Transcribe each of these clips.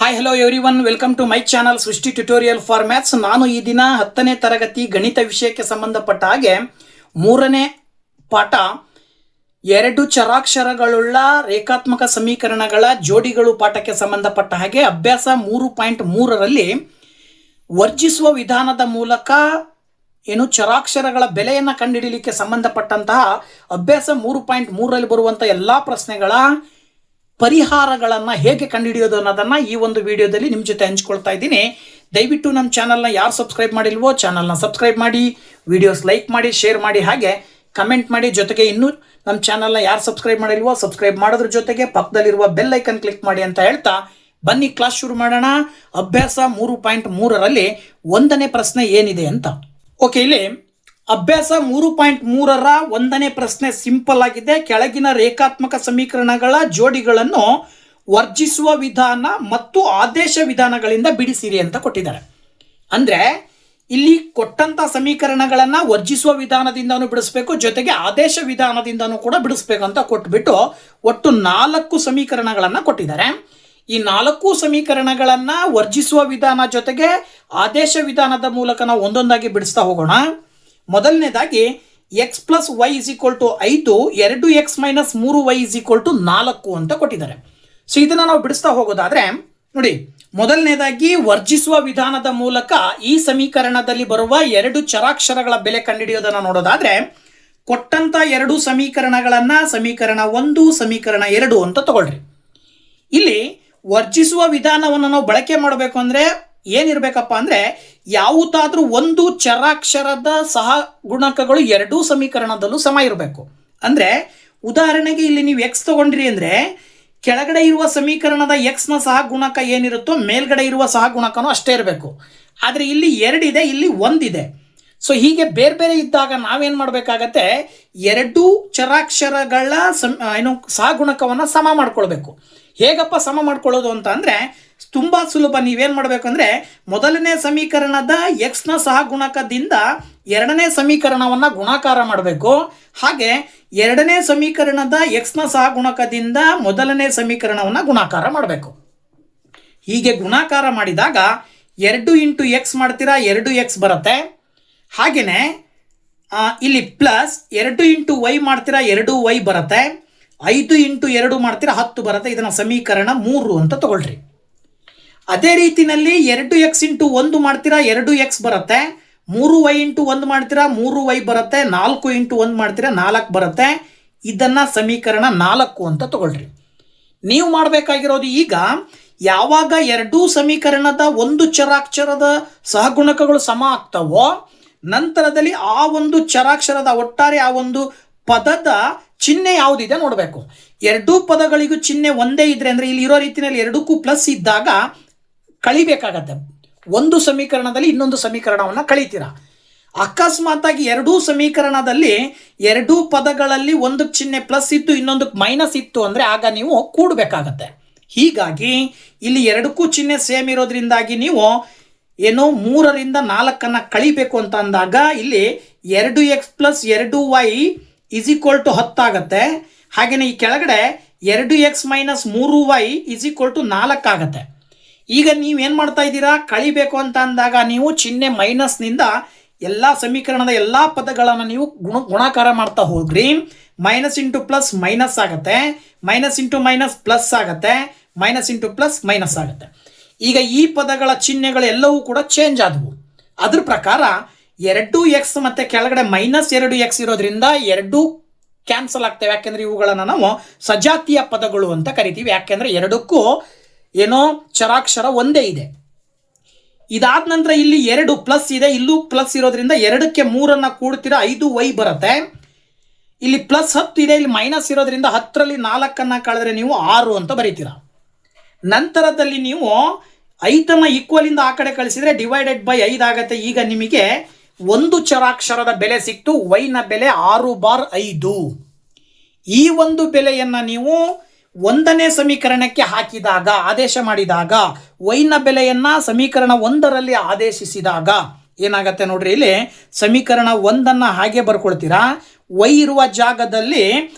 Hi hello everyone, welcome to my channel Srishti tutorial for maths. ನಾನು ಈ ದಿನ 10ನೇ ತರಗತಿ ಗಣಿತ ವಿಷಯಕ್ಕೆ ಸಂಬಂಧಪಟ್ಟ ಹಾಗೆ 3ನೇ ಪಾಠ ಎರಡು ಚರಾಕ್ಷರಗಳುಳ್ಳ ರೇಖಾತ್ಮಕ ಸಮೀಕರಣಗಳ ಜೋಡಿಗಳು ಪಾಠಕ್ಕೆ ಸಂಬಂಧಪಟ್ಟ ಹಾಗೆ ಅಭ್ಯಾಸ 3.3ರಲ್ಲಿ ವರ್ಜಿಸುವ ವಿಧಾನದ ಮೂಲಕ ಚರಾಕ್ಷರಗಳ ಬೆಲೆಯನ್ನು ಕಂಡುಹಿಡಿಯಲಿಕ್ಕೆ ಸಂಬಂಧಪಟ್ಟಂತಹ ಅಭ್ಯಾಸ 3.3ರಲ್ಲಿ ಬರುವಂಥ ಎಲ್ಲ ಪ್ರಶ್ನೆಗಳ ಪರಿಹಾರಗಳನ್ನು ಹೇಗೆ ಕಂಡುಹಿಡಿಯೋದು ಅನ್ನೋದನ್ನು ಈ ಒಂದು ವಿಡಿಯೋದಲ್ಲಿ ನಿಮ್ಮ ಜೊತೆ ಹಂಚ್ಕೊಳ್ತಾ ಇದ್ದೀನಿ. ದಯವಿಟ್ಟು ನಮ್ಮ ಚಾನಲ್ನ ಯಾರು ಸಬ್ಸ್ಕ್ರೈಬ್ ಮಾಡಿಲ್ವೋ ಚಾನಲ್ನ ಸಬ್ಸ್ಕ್ರೈಬ್ ಮಾಡಿ, ವಿಡಿಯೋಸ್ ಲೈಕ್ ಮಾಡಿ, ಶೇರ್ ಮಾಡಿ, ಹಾಗೆ ಕಮೆಂಟ್ ಮಾಡಿ. ಜೊತೆಗೆ ಇನ್ನೂ ನಮ್ಮ ಚಾನಲ್ನ ಯಾರು ಸಬ್ಸ್ಕ್ರೈಬ್ ಮಾಡಿಲ್ವೋ ಸಬ್ಸ್ಕ್ರೈಬ್ ಮಾಡೋದ್ರ ಜೊತೆಗೆ ಪಕ್ಕದಲ್ಲಿರುವ ಬೆಲ್ ಐಕನ್ ಕ್ಲಿಕ್ ಮಾಡಿ ಅಂತ ಹೇಳ್ತಾ ಬನ್ನಿ ಕ್ಲಾಸ್ ಶುರು ಮಾಡೋಣ. ಅಭ್ಯಾಸ 3.3ರಲ್ಲಿ 1ನೇ ಪ್ರಶ್ನೆ ಏನಿದೆ ಅಂತ. ಓಕೆ, ಇಲ್ಲಿ ಅಭ್ಯಾಸ 3.3ರ 1ನೇ ಪ್ರಶ್ನೆ ಸಿಂಪಲ್ ಆಗಿದೆ. ಕೆಳಗಿನ ರೇಖಾತ್ಮಕ ಸಮೀಕರಣಗಳ ಜೋಡಿಗಳನ್ನು ವರ್ಜಿಸುವ ವಿಧಾನ ಮತ್ತು ಆದೇಶ ವಿಧಾನಗಳಿಂದ ಬಿಡಿಸಿರಿ ಅಂತ ಕೊಟ್ಟಿದ್ದಾರೆ. ಅಂದರೆ ಇಲ್ಲಿ ಕೊಟ್ಟಂತ ಸಮೀಕರಣಗಳನ್ನು ವರ್ಜಿಸುವ ವಿಧಾನದಿಂದನೂ ಬಿಡಿಸ್ಬೇಕು, ಜೊತೆಗೆ ಆದೇಶ ವಿಧಾನದಿಂದನೂ ಕೂಡ ಬಿಡಿಸ್ಬೇಕು ಅಂತ ಕೊಟ್ಬಿಟ್ಟು ಒಟ್ಟು 4 ಸಮೀಕರಣಗಳನ್ನು ಕೊಟ್ಟಿದ್ದಾರೆ. ಈ 4 ಸಮೀಕರಣಗಳನ್ನು ವರ್ಜಿಸುವ ವಿಧಾನ ಜೊತೆಗೆ ಆದೇಶ ವಿಧಾನದ ಮೂಲಕ ನಾವು ಒಂದೊಂದಾಗಿ ಬಿಡಿಸ್ತಾ ಹೋಗೋಣ. ಮೊದಲನೇದಾಗಿ x + y = 5, 2x - 3y = 4 ಅಂತ ಕೊಟ್ಟಿದ್ದಾರೆ. ಸೊ ಇದನ್ನು ನಾವು ಬಿಡಿಸ್ತಾ ಹೋಗೋದಾದ್ರೆ ನೋಡಿ, ಮೊದಲನೇದಾಗಿ ವರ್ಜಿಸುವ ವಿಧಾನದ ಮೂಲಕ ಈ ಸಮೀಕರಣದಲ್ಲಿ ಬರುವ 2 ಚರಾಕ್ಷರಗಳ ಬೆಲೆ ಕಂಡುಹಿಡಿಯೋದನ್ನು ನೋಡೋದಾದ್ರೆ ಕೊಟ್ಟಂತ 2 ಸಮೀಕರಣಗಳನ್ನು ಸಮೀಕರಣ 1, ಸಮೀಕರಣ 2 ಅಂತ ತಗೊಳ್ರಿ. ಇಲ್ಲಿ ವರ್ಜಿಸುವ ವಿಧಾನವನ್ನು ನಾವು ಬಳಕೆ ಮಾಡಬೇಕು ಅಂದರೆ ಏನಿರಬೇಕಪ್ಪ ಅಂದರೆ ಯಾವುದಾದ್ರೂ ಒಂದು ಚರಾಕ್ಷರದ ಸಹ ಗುಣಕಗಳು 2 ಸಮೀಕರಣದಲ್ಲೂ ಸಮ ಇರಬೇಕು. ಅಂದರೆ ಉದಾಹರಣೆಗೆ ಇಲ್ಲಿ ನೀವು ಎಕ್ಸ್ ತಗೊಂಡ್ರಿ ಅಂದರೆ ಕೆಳಗಡೆ ಇರುವ ಸಮೀಕರಣದ ಎಕ್ಸ್ನ ಸಹ ಗುಣಕ ಏನಿರುತ್ತೋ ಮೇಲ್ಗಡೆ ಇರುವ ಸಹ ಗುಣಕನೂ ಅಷ್ಟೇ ಇರಬೇಕು. ಆದರೆ ಇಲ್ಲಿ 2 ಇದೆ, ಇಲ್ಲಿ 1 ಇದೆ. ಸೊ ಹೀಗೆ ಬೇರೆ ಬೇರೆ ಇದ್ದಾಗ ನಾವೇನು ಮಾಡಬೇಕಾಗತ್ತೆ, 2 ಚರಾಕ್ಷರಗಳ ಸಹ ಗುಣಕವನ್ನು ಸಮ ಮಾಡ್ಕೊಳ್ಬೇಕು. ಹೇಗಪ್ಪ ಸಮ ಮಾಡ್ಕೊಳ್ಳೋದು ಅಂತ ಅಂದರೆ ತುಂಬ ಸುಲಭ. ನೀವೇನು ಮಾಡಬೇಕು ಅಂದರೆ ಮೊದಲನೇ ಸಮೀಕರಣದ ಎಕ್ಸ್ನ ಸಹ ಗುಣಕದಿಂದ 2ನೇ ಸಮೀಕರಣವನ್ನು ಗುಣಾಕಾರ ಮಾಡಬೇಕು. ಹಾಗೆ 2ನೇ ಸಮೀಕರಣದ ಎಕ್ಸ್ನ ಸಹ ಗುಣಕದಿಂದ ಮೊದಲನೇ ಸಮೀಕರಣವನ್ನು ಗುಣಾಕಾರ ಮಾಡಬೇಕು. ಹೀಗೆ ಗುಣಾಕಾರ ಮಾಡಿದಾಗ 2 × x ಮಾಡ್ತೀರಾ, 2x ಬರುತ್ತೆ. ಹಾಗೆಯೇ ಇಲ್ಲಿ ಪ್ಲಸ್ 2 × y ಮಾಡ್ತೀರಾ, 2y ಬರುತ್ತೆ. 5 × 2 ಮಾಡ್ತೀರಾ, 10 ಬರುತ್ತೆ. ಇದನ್ನು ಸಮೀಕರಣ 3 ಅಂತ ತಗೊಳ್ರಿ. ಅದೇ ರೀತಿಯಲ್ಲಿ 2x × 1 ಮಾಡ್ತೀರಾ, 2x ಬರುತ್ತೆ. 3y × 1 ಮಾಡ್ತೀರಾ, 3y ಬರುತ್ತೆ. 4 × 1 ಮಾಡ್ತೀರಾ, 4 ಬರುತ್ತೆ. ಇದನ್ನು ಸಮೀಕರಣ 4 ಅಂತ ತಗೊಳ್ರಿ. ನೀವು ಮಾಡಬೇಕಾಗಿರೋದು ಈಗ ಯಾವಾಗ 2 ಸಮೀಕರಣದ ಒಂದು ಚರಾಕ್ಷರದ ಸಹಗುಣಕಗಳು ಸಮ ಆಗ್ತಾವೋ ನಂತರದಲ್ಲಿ ಆ ಒಂದು ಚರಾಕ್ಷರದ ಒಟ್ಟಾರೆ ಆ ಒಂದು ಪದದ ಚಿಹ್ನೆ ಯಾವುದಿದೆ ನೋಡಬೇಕು. 2 ಪದಗಳಿಗೂ ಚಿಹ್ನೆ ಒಂದೇ ಇದ್ರೆ ಅಂದರೆ ಇಲ್ಲಿ ಇರೋ ರೀತಿಯಲ್ಲಿ 2ಕ್ಕೂ ಪ್ಲಸ್ ಇದ್ದಾಗ ಕಳಿಬೇಕಾಗತ್ತೆ. ಒಂದು ಸಮೀಕರಣದಲ್ಲಿ ಇನ್ನೊಂದು ಸಮೀಕರಣವನ್ನು ಕಳಿತೀರಾ. ಅಕಸ್ಮಾತಾಗಿ 2 ಸಮೀಕರಣದಲ್ಲಿ 2 ಪದಗಳಲ್ಲಿ ಒಂದಕ್ಕೆ ಚಿಹ್ನೆ ಪ್ಲಸ್ ಇತ್ತು, ಇನ್ನೊಂದಕ್ಕೆ ಮೈನಸ್ ಇತ್ತು ಅಂದರೆ ಆಗ ನೀವು ಕೂಡಬೇಕಾಗತ್ತೆ. ಹೀಗಾಗಿ ಇಲ್ಲಿ 2ಕ್ಕೂ ಚಿಹ್ನೆ ಸೇಮ್ ಇರೋದ್ರಿಂದಾಗಿ ನೀವು 3ರಿಂದ 4 ಕಳಿಬೇಕು ಅಂತ ಅಂದಾಗ ಇಲ್ಲಿ 2x + 2y = 10 ಆಗುತ್ತೆ. ಹಾಗೆಯೇ ಈ ಕೆಳಗಡೆ 2x - 3y = 4 ಆಗುತ್ತೆ. ಈಗ ನೀವೇನು ಮಾಡ್ತಾ ಇದ್ದೀರಾ, ಕಳಿಬೇಕು ಅಂತ ಅಂದಾಗ ನೀವು ಚಿಹ್ನೆ ಮೈನಸ್ನಿಂದ ಎಲ್ಲ ಸಮೀಕರಣದ ಎಲ್ಲ ಪದಗಳನ್ನು ನೀವು ಗುಣಾಕಾರ ಮಾಡ್ತಾ ಹೋಗ್ರಿ. ಮೈನಸ್ ಇಂಟು ಪ್ಲಸ್ ಮೈನಸ್ ಆಗುತ್ತೆ, ಮೈನಸ್ ಇಂಟು ಮೈನಸ್ ಪ್ಲಸ್ ಆಗುತ್ತೆ, ಮೈನಸ್ ಇಂಟು ಪ್ಲಸ್ ಮೈನಸ್ ಆಗುತ್ತೆ. ಈಗ ಈ ಪದಗಳ ಚಿಹ್ನೆಗಳು ಎಲ್ಲವೂ ಕೂಡ ಚೇಂಜ್ ಆದವು. ಅದ್ರ ಪ್ರಕಾರ 2x ಮತ್ತು ಕೆಳಗಡೆ -2x ಇರೋದ್ರಿಂದ 2 ಕ್ಯಾನ್ಸಲ್ ಆಗ್ತವೆ. ಯಾಕೆಂದರೆ ಇವುಗಳನ್ನು ನಾವು ಸಜಾತಿಯ ಪದಗಳು ಅಂತ ಕರಿತೀವಿ. ಯಾಕೆಂದರೆ 2ಕ್ಕೂ ಚರಾಕ್ಷರ ಒಂದೇ ಇದೆ. ಇದಾದ ನಂತರ ಇಲ್ಲಿ 2 ಪ್ಲಸ್ ಇದೆ, ಇಲ್ಲೂ ಪ್ಲಸ್ ಇರೋದ್ರಿಂದ 2ಕ್ಕೆ 3 ಕೂಡ್ತೀರಾ, 5y ಬರುತ್ತೆ. ಇಲ್ಲಿ ಪ್ಲಸ್ 10 ಇದೆ, ಇಲ್ಲಿ ಮೈನಸ್ ಇರೋದ್ರಿಂದ 10ರಲ್ಲಿ 4 ಕಳೆದ್ರೆ ನೀವು 6 ಅಂತ ಬರೀತೀರಾ. ನಂತರದಲ್ಲಿ ನೀವು 5 ಈಕ್ವಲಿಂದ ಆ ಕಡೆ ಕಳಿಸಿದರೆ /5 ಆಗುತ್ತೆ. ಈಗ ನಿಮಗೆ ಒಂದು ಚರಾಕ್ಷರದ ಬೆಲೆ ಸಿಕ್ತು. y ನ ಬೆಲೆ 6/5. ಈ ಒಂದು ಬೆಲೆಯನ್ನು ನೀವು 1ನೇ ಸಮೀಕರಣಕ್ಕೆ ಹಾಕಿದಾಗ ಆದೇಶ ಮಾಡಿದಾಗ y ನ ಬೆಲೆಯನ್ನು ಸಮೀಕರಣ 1ರಲ್ಲಿ ಆದೇಶಿಸಿದಾಗ ಏನಾಗುತ್ತೆ ನೋಡ್ರಿ. ಇಲ್ಲಿ ಸಮೀಕರಣ 1 ಹಾಗೆ ಬರ್ಕೊಳ್ತೀರಾ. ವೈ ಇರುವ ಜಾಗದಲ್ಲಿ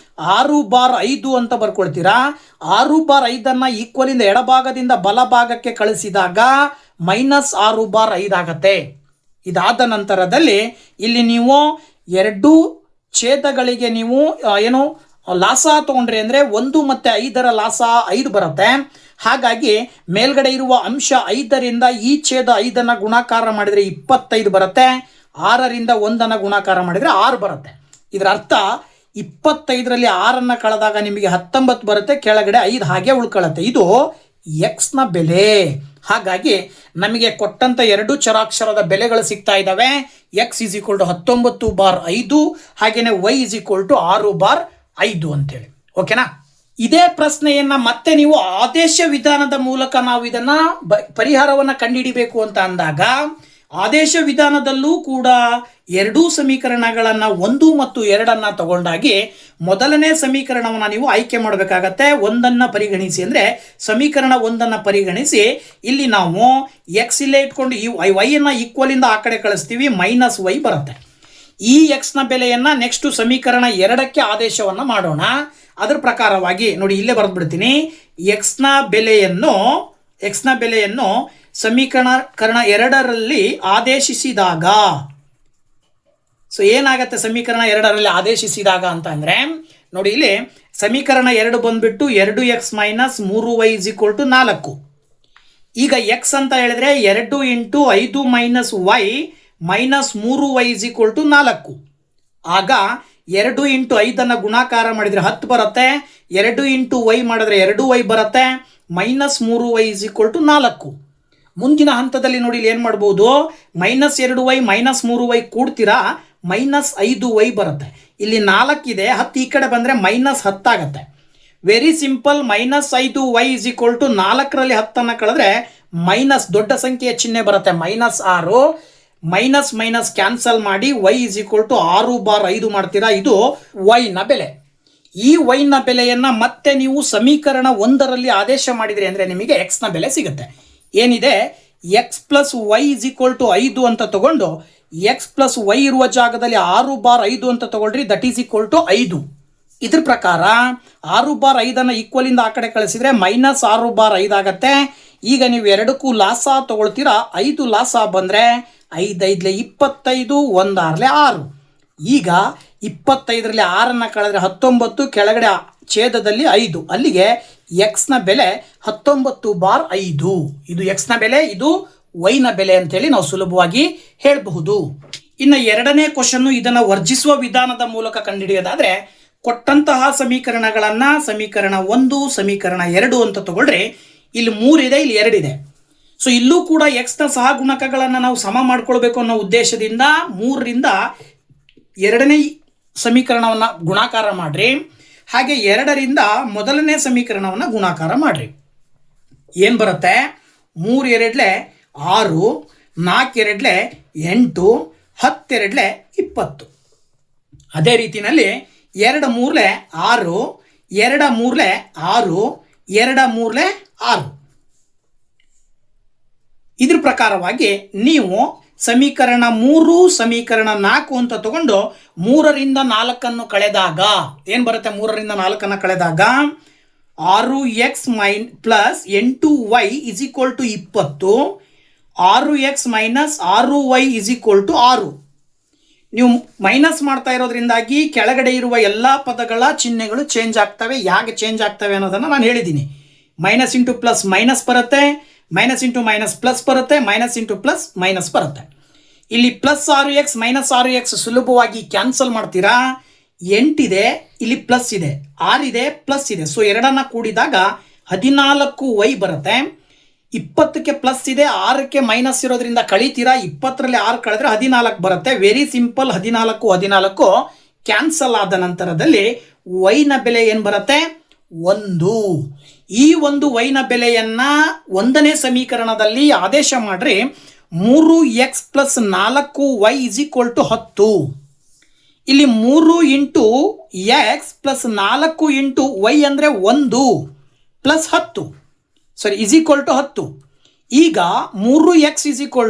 6/5 ಅಂತ ಬರ್ಕೊಳ್ತೀರಾ. 6/5 ಈಕ್ವಲಿಂದ ಎಡಭಾಗದಿಂದ ಬಲಭಾಗಕ್ಕೆ ಕಳಿಸಿದಾಗ -6/5 ಆಗತ್ತೆ. ಇದಾದ ನಂತರದಲ್ಲಿ ಇಲ್ಲಿ ನೀವು ಎರಡು ಛೇದಗಳಿಗೆ ನೀವು ಏನು ಲಾಸ ತಗೊಂಡ್ರಿ ಅಂದರೆ 1 ಮತ್ತು 5ರ ಲಾಸ 5 ಬರುತ್ತೆ. ಹಾಗಾಗಿ ಮೇಲ್ಗಡೆ ಇರುವ ಅಂಶ 5ರಿಂದ ಈ ಛೇದ 5ಅನ್ನು ಗುಣಾಕಾರ ಮಾಡಿದರೆ 25 ಬರುತ್ತೆ. 6ರಿಂದ 1ಅನ್ನು ಗುಣಾಕಾರ ಮಾಡಿದರೆ 6 ಬರುತ್ತೆ. ಇದರ ಅರ್ಥ 25ರಲ್ಲಿ 6ಅನ್ನು ಕಳೆದಾಗ ನಿಮಗೆ 19 ಬರುತ್ತೆ, ಕೆಳಗಡೆ 5 ಹಾಗೆ ಉಳ್ಕೊಳ್ಳುತ್ತೆ. ಇದು ಎಕ್ಸ್ನ ಬೆಲೆ. ಹಾಗಾಗಿ ನಮಗೆ ಕೊಟ್ಟಂಥ ಎರಡು ಚರಾಕ್ಷರದ ಬೆಲೆಗಳು ಸಿಗ್ತಾ ಇದ್ದಾವೆ. ಎಕ್ಸ್ = 19/5 ಹಾಗೆಯೇ ವೈ = 6/5 ಅಂತೇಳಿ. ಓಕೆನಾ? ಇದೇ ಪ್ರಶ್ನೆಯನ್ನ ಮತ್ತೆ ನೀವು ಆದೇಶ ವಿಧಾನದ ಮೂಲಕ ನಾವು ಇದನ್ನ ಪರಿಹಾರವನ್ನು ಕಂಡುಹಿಡಿಬೇಕು ಅಂತ ಅಂದಾಗ ಆದೇಶ ವಿಧಾನದಲ್ಲೂ ಕೂಡ ಎರಡೂ ಸಮೀಕರಣಗಳನ್ನು 1 ಮತ್ತು 2 ತಗೊಂಡಾಗಿ ಮೊದಲನೇ ಸಮೀಕರಣವನ್ನು ನೀವು ಆಯ್ಕೆ ಮಾಡಬೇಕಾಗತ್ತೆ. 1 ಪರಿಗಣಿಸಿ ಅಂದರೆ ಸಮೀಕರಣ 1 ಪರಿಗಣಿಸಿ ಇಲ್ಲಿ ನಾವು ಎಕ್ಸ್ ಇಲ್ಲೇ ಇಟ್ಕೊಂಡು ಈ ವೈಯನ್ನು ಈಕ್ವಲಿಂದ ಆ ಕಡೆ ಕಳಿಸ್ತೀವಿ, -y ಬರುತ್ತೆ. ಈ ಎಕ್ಸ್ನ ಬೆಲೆಯನ್ನು ನೆಕ್ಸ್ಟ್ ಸಮೀಕರಣ 2ಕ್ಕೆ ಆದೇಶವನ್ನು ಮಾಡೋಣ. ಅದರ ಪ್ರಕಾರವಾಗಿ ನೋಡಿ ಇಲ್ಲೇ ಬರೆದ್ಬಿಡ್ತೀನಿ. ಎಕ್ಸ್ನ ಬೆಲೆಯನ್ನು ಸಮೀಕರಣ 2ರಲ್ಲಿ ಆದೇಶಿಸಿದಾಗ ಏನಾಗತ್ತೆ? ಸಮೀಕರಣ 2ರಲ್ಲಿ ಆದೇಶಿಸಿದಾಗ ಅಂತ ಅಂದರೆ ನೋಡಿ ಇಲ್ಲಿ ಸಮೀಕರಣ 2 ಬಂದ್ಬಿಟ್ಟು 2x - 3y = 4. ಈಗ ಎಕ್ಸ್ ಅಂತ ಹೇಳಿದ್ರೆ 2 × 5 - y -3y = 4. ಆಗ 2 × 5 ಗುಣಾಕಾರ ಮಾಡಿದರೆ 10 ಬರುತ್ತೆ. 2 × y ಮಾಡಿದ್ರೆ 2y ಬರುತ್ತೆ. -3y = 4. ಮುಂದಿನ ಹಂತದಲ್ಲಿ ನೋಡಿ ಇಲ್ಲಿ ಏನು ಮಾಡ್ಬೋದು? -2y -3y ಕೂಡ್ತೀರಾ, -5y ಬರುತ್ತೆ. ಇಲ್ಲಿ 4 ಇದೆ, 10 ಈ ಕಡೆ ಬಂದರೆ -10 ಆಗುತ್ತೆ. Very simple. -5y = 4ರಲ್ಲಿ 10 ಕಳೆದ್ರೆ ಮೈನಸ್ ದೊಡ್ಡ ಸಂಖ್ಯೆಯ ಚಿಹ್ನೆ ಬರುತ್ತೆ, -6. ಮೈನಸ್ ಕ್ಯಾನ್ಸಲ್ ಮಾಡಿ y = 6/5 ಮಾಡ್ತೀರಾ. ಇದು ವೈನ ಬೆಲೆ. ಈ ವೈನ ಬೆಲೆಯನ್ನು ಮತ್ತೆ ನೀವು ಸಮೀಕರಣ 1ರಲ್ಲಿ ಆದೇಶ ಮಾಡಿದ್ರಿ ಅಂದರೆ ನಿಮಗೆ ಎಕ್ಸ್ನ ಬೆಲೆ ಸಿಗುತ್ತೆ. ಏನಿದೆ x + y = 5 ಅಂತ ತಗೊಂಡು x + y ಇರುವ ಜಾಗದಲ್ಲಿ 6/5 ಅಂತ ತಗೊಳ್ರಿ, ದಟ್ ಈಸ್ = 5. ಇದ್ರ ಪ್ರಕಾರ 6/5 ಈಕ್ವಲಿಂದ ಆ ಕಡೆ ಕಳಿಸಿದ್ರೆ -6/5 ಆಗತ್ತೆ. ಈಗ ನೀವು ಎರಡಕ್ಕೂ ಲಾಸ ತಗೊಳ್ತೀರಾ. 5 ಲಾಸ ಬಂದರೆ 5 × 5 = 25, 1 × 6. ಈಗ 25ರಲ್ಲಿ 6 ಕಳೆದ್ರೆ 19, ಕೆಳಗಡೆ ಛೇದದಲ್ಲಿ 5, ಅಲ್ಲಿಗೆ ಎಕ್ಸ್ನ ಬೆಲೆ 19/5. ಇದು ಎಕ್ಸ್ನ ಬೆಲೆ, ಇದು ವೈನ ಬೆಲೆ ಅಂತೇಳಿ ನಾವು ಸುಲಭವಾಗಿ ಹೇಳಬಹುದು. ಇನ್ನು 2ನೇ ಕ್ವಶನ್ನು ಇದನ್ನು ವರ್ಜಿಸುವ ವಿಧಾನದ ಮೂಲಕ ಕಂಡುಹಿಡಿಯೋದಾದರೆ ಕೊಟ್ಟಂತಹ ಸಮೀಕರಣಗಳನ್ನು ಸಮೀಕರಣ 1 ಸಮೀಕರಣ 2 ಅಂತ ತಗೊಳ್ರಿ. ಇಲ್ಲಿ 3 ಇದೆ, ಇಲ್ಲಿ 2 ಇದೆ. ಸೊ ಇಲ್ಲೂ ಕೂಡ ಎಕ್ಸ್ನ ಸಹಗುಣಕಗಳನ್ನು ನಾವು ಸಮ ಮಾಡ್ಕೊಳ್ಬೇಕು ಅನ್ನೋ ಉದ್ದೇಶದಿಂದ 3ರಿಂದ 2ನೇ ಸಮೀಕರಣವನ್ನು ಗುಣಾಕಾರ ಮಾಡ್ರಿ. ಹಾಗೆ 2ರಿಂದ ಮೊದಲನೇ ಸಮೀಕರಣವನ್ನು ಗುಣಾಕಾರ ಮಾಡ್ರಿ. ಏನು ಬರುತ್ತೆ? 3 × 2 = 6, 4 × 2 = 8, 10 × 20. ಅದೇ ರೀತಿಯಲ್ಲಿ 2 × 3 = 6, 2 × 3 = 6, 2 × 3 = 6. ಇದ್ರ ಪ್ರಕಾರವಾಗಿ ನೀವು ಸಮೀಕರಣ 3 ಸಮೀಕರಣ 4 ಅಂತ ತಗೊಂಡು 3ರಿಂದ 4 ಕಳೆದಾಗ ಏನು ಬರುತ್ತೆ? 3ರಿಂದ 4 ಕಳೆದಾಗ 6x + 8y = 20, 6x - 6y = 6. ನೀವು ಮೈನಸ್ ಮಾಡ್ತಾ ಇರೋದ್ರಿಂದಾಗಿ ಕೆಳಗಡೆ ಇರುವ ಎಲ್ಲ ಪದಗಳ ಚಿಹ್ನೆಗಳು ಚೇಂಜ್ ಆಗ್ತವೆ. ಹೇಗೆ ಚೇಂಜ್ ಆಗ್ತವೆ ಅನ್ನೋದನ್ನು ನಾನು ಹೇಳಿದ್ದೀನಿ. ಮೈನಸ್ ಇಂಟು ಪ್ಲಸ್ ಮೈನಸ್ ಬರುತ್ತೆ, ಮೈನಸ್ ಇಂಟು ಮೈನಸ್ ಪ್ಲಸ್ ಬರುತ್ತೆ, ಮೈನಸ್ ಇಂಟು ಪ್ಲಸ್ ಮೈನಸ್ ಬರುತ್ತೆ. ಇಲ್ಲಿ +6x -6x ಸುಲಭವಾಗಿ ಕ್ಯಾನ್ಸಲ್ ಮಾಡ್ತೀರಾ. 8 ಇದೆ, ಇಲ್ಲಿ ಪ್ಲಸ್ ಇದೆ, 6 ಇದೆ, ಪ್ಲಸ್ ಇದೆ. ಸೊ 2 ಕೂಡಿದಾಗ 14y ಬರುತ್ತೆ. 20ಕ್ಕೆ ಪ್ಲಸ್ ಇದೆ, 6ಕ್ಕೆ ಮೈನಸ್ ಇರೋದ್ರಿಂದ ಕಳಿತೀರಾ. 20ರಲ್ಲಿ 6 ಕಳೆದ್ರೆ 14 ಬರುತ್ತೆ. Very simple. 14 ಕ್ಯಾನ್ಸಲ್ ಆದ ನಂತರದಲ್ಲಿ ವೈನ ಬೆಲೆ ಏನು ಬರುತ್ತೆ? 1. ಈ ಒಂದು ವೈನ ಬೆಲೆಯನ್ನು 1ನೇ ಸಮೀಕರಣದಲ್ಲಿ ಆದೇಶ ಮಾಡ್ರಿ. 3x + 4y = 10. ಇಲ್ಲಿ 3 × x + 4 × y ಅಂದರೆ 1 + 10 = 10. ಈಗ 3x = 10,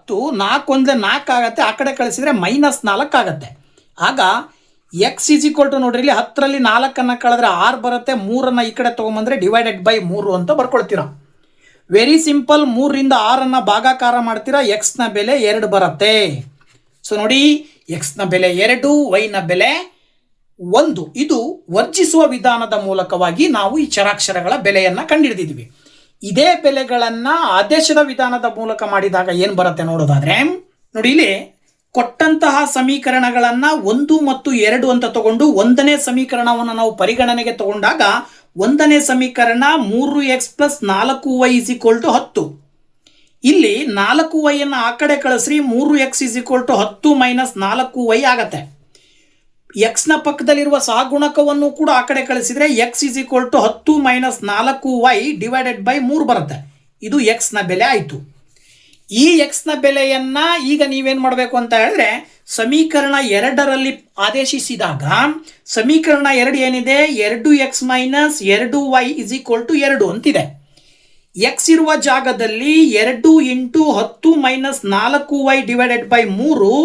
4 × 1 = 4 ಆಗುತ್ತೆ. ಆ ಕಡೆ ಕಳಿಸಿದರೆ -4 ಆಗುತ್ತೆ. ಆಗ ಎಕ್ಸ್ ಈಸ್ ಈಕ್ವಲ್ ಟು ನೋಡ್ರಿ ಇಲ್ಲಿ 10ರಲ್ಲಿ 4 ಕಳೆದ್ರೆ 6 ಬರುತ್ತೆ, 3 ಈ ಕಡೆ ತೊಗೊಂಬಂದ್ರೆ ಡಿವೈಡೆಡ್ ಬೈ 3 ಅಂತ ಬರ್ಕೊಳ್ತೀರಾ. Very simple. 3ರಿಂದ 6 ಭಾಗಾಕಾರ ಮಾಡ್ತೀರಾ, ಎಕ್ಸ್ನ ಬೆಲೆ 2 ಬರುತ್ತೆ. ಸೊ ನೋಡಿ, ಎಕ್ಸ್ನ ಬೆಲೆ 2, ವೈನ ಬೆಲೆ 1. ಇದು ವರ್ಜಿಸುವ ವಿಧಾನದ ಮೂಲಕವಾಗಿ ನಾವು ಈ ಚರಾಕ್ಷರಗಳ ಬೆಲೆಯನ್ನು ಕಂಡುಹಿಡಿದಿದ್ವಿ. ಇದೇ ಬೆಲೆಗಳನ್ನು ಆದೇಶದ ವಿಧಾನದ ಮೂಲಕ ಮಾಡಿದಾಗ ಏನು ಬರುತ್ತೆ ನೋಡೋದಾದ್ರೆ, ನೋಡಿ ಇಲ್ಲಿ ಕೊಟ್ಟಂತಹ ಸಮೀಕರಣಗಳನ್ನು 1 ಮತ್ತು 2 ಅಂತ ತಗೊಂಡು 1ನೇ ಸಮೀಕರಣವನ್ನು ನಾವು ಪರಿಗಣನೆಗೆ ತಗೊಂಡಾಗ 1ನೇ ಸಮೀಕರಣ 3x + 4y = 10. ಇಲ್ಲಿ 4y ಅನ್ನು ಆ ಕಡೆ ಕಳಿಸ್ರಿ, 3x = 10 - 4y ಆಗತ್ತೆ. ಎಕ್ಸ್ನ ಪಕ್ಕದಲ್ಲಿರುವ ಸಹಗುಣಕವನ್ನು ಕೂಡ ಆ ಕಡೆ ಕಳಿಸಿದ್ರೆ x = 10 - 4y ಡಿವೈಡೆಡ್ ಬೈ 3 ಬರುತ್ತೆ. ಇದು ಎಕ್ಸ್ನ ಬೆಲೆ ಆಯಿತು. ಈ ಎಕ್ಸ್ನ ಬೆಲೆಯನ್ನ ಈಗ ನೀವೇನು ಮಾಡಬೇಕು ಅಂತ ಹೇಳಿದ್ರೆ, ಸಮೀಕರಣ 2ರಲ್ಲಿ ಆದೇಶಿಸಿದಾಗ ಸಮೀಕರಣ 2 ಏನಿದೆ, 2x - 2y = 2 ಅಂತಿದೆ. ಎಕ್ಸ್ ಇರುವ ಜಾಗದಲ್ಲಿ 2 × 10 - 4y ಡಿವೈಡೆಡ್ ಬೈ 3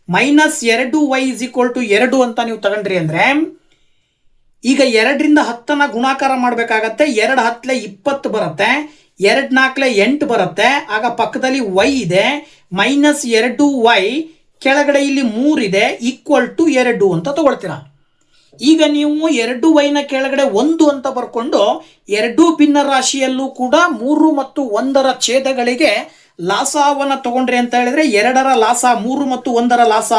-2y = 2 ಅಂತ ನೀವು ತಗೊಂಡ್ರಿ ಅಂದರೆ, ಈಗ 2ರಿಂದ 10ನ ಗುಣಾಕಾರ ಮಾಡಬೇಕಾಗತ್ತೆ. 2 × 10 = 20 ಬರುತ್ತೆ, 2 × 4 = 8 ಬರುತ್ತೆ. ಆಗ ಪಕ್ಕದಲ್ಲಿ y ಇದೆ, -2y, ಕೆಳಗಡೆ ಇಲ್ಲಿ 3 ಇದೆ, = 2 ಅಂತ ತಗೊಳ್ತೀರಾ. ಈಗ ನೀವು 2y ಕೆಳಗಡೆ 1 ಅಂತ ಬರ್ಕೊಂಡು 2 ಭಿನ್ನ ರಾಶಿಯಲ್ಲೂ ಕೂಡ 3 ಮತ್ತು 1ರ ಛೇದಗಳಿಗೆ ಲಾಸವನ್ನು ತಗೊಂಡ್ರಿ ಅಂತ ಹೇಳಿದ್ರೆ 2ರ ಲಾಸ 3 ಮತ್ತು 1ರ ಲಾಸ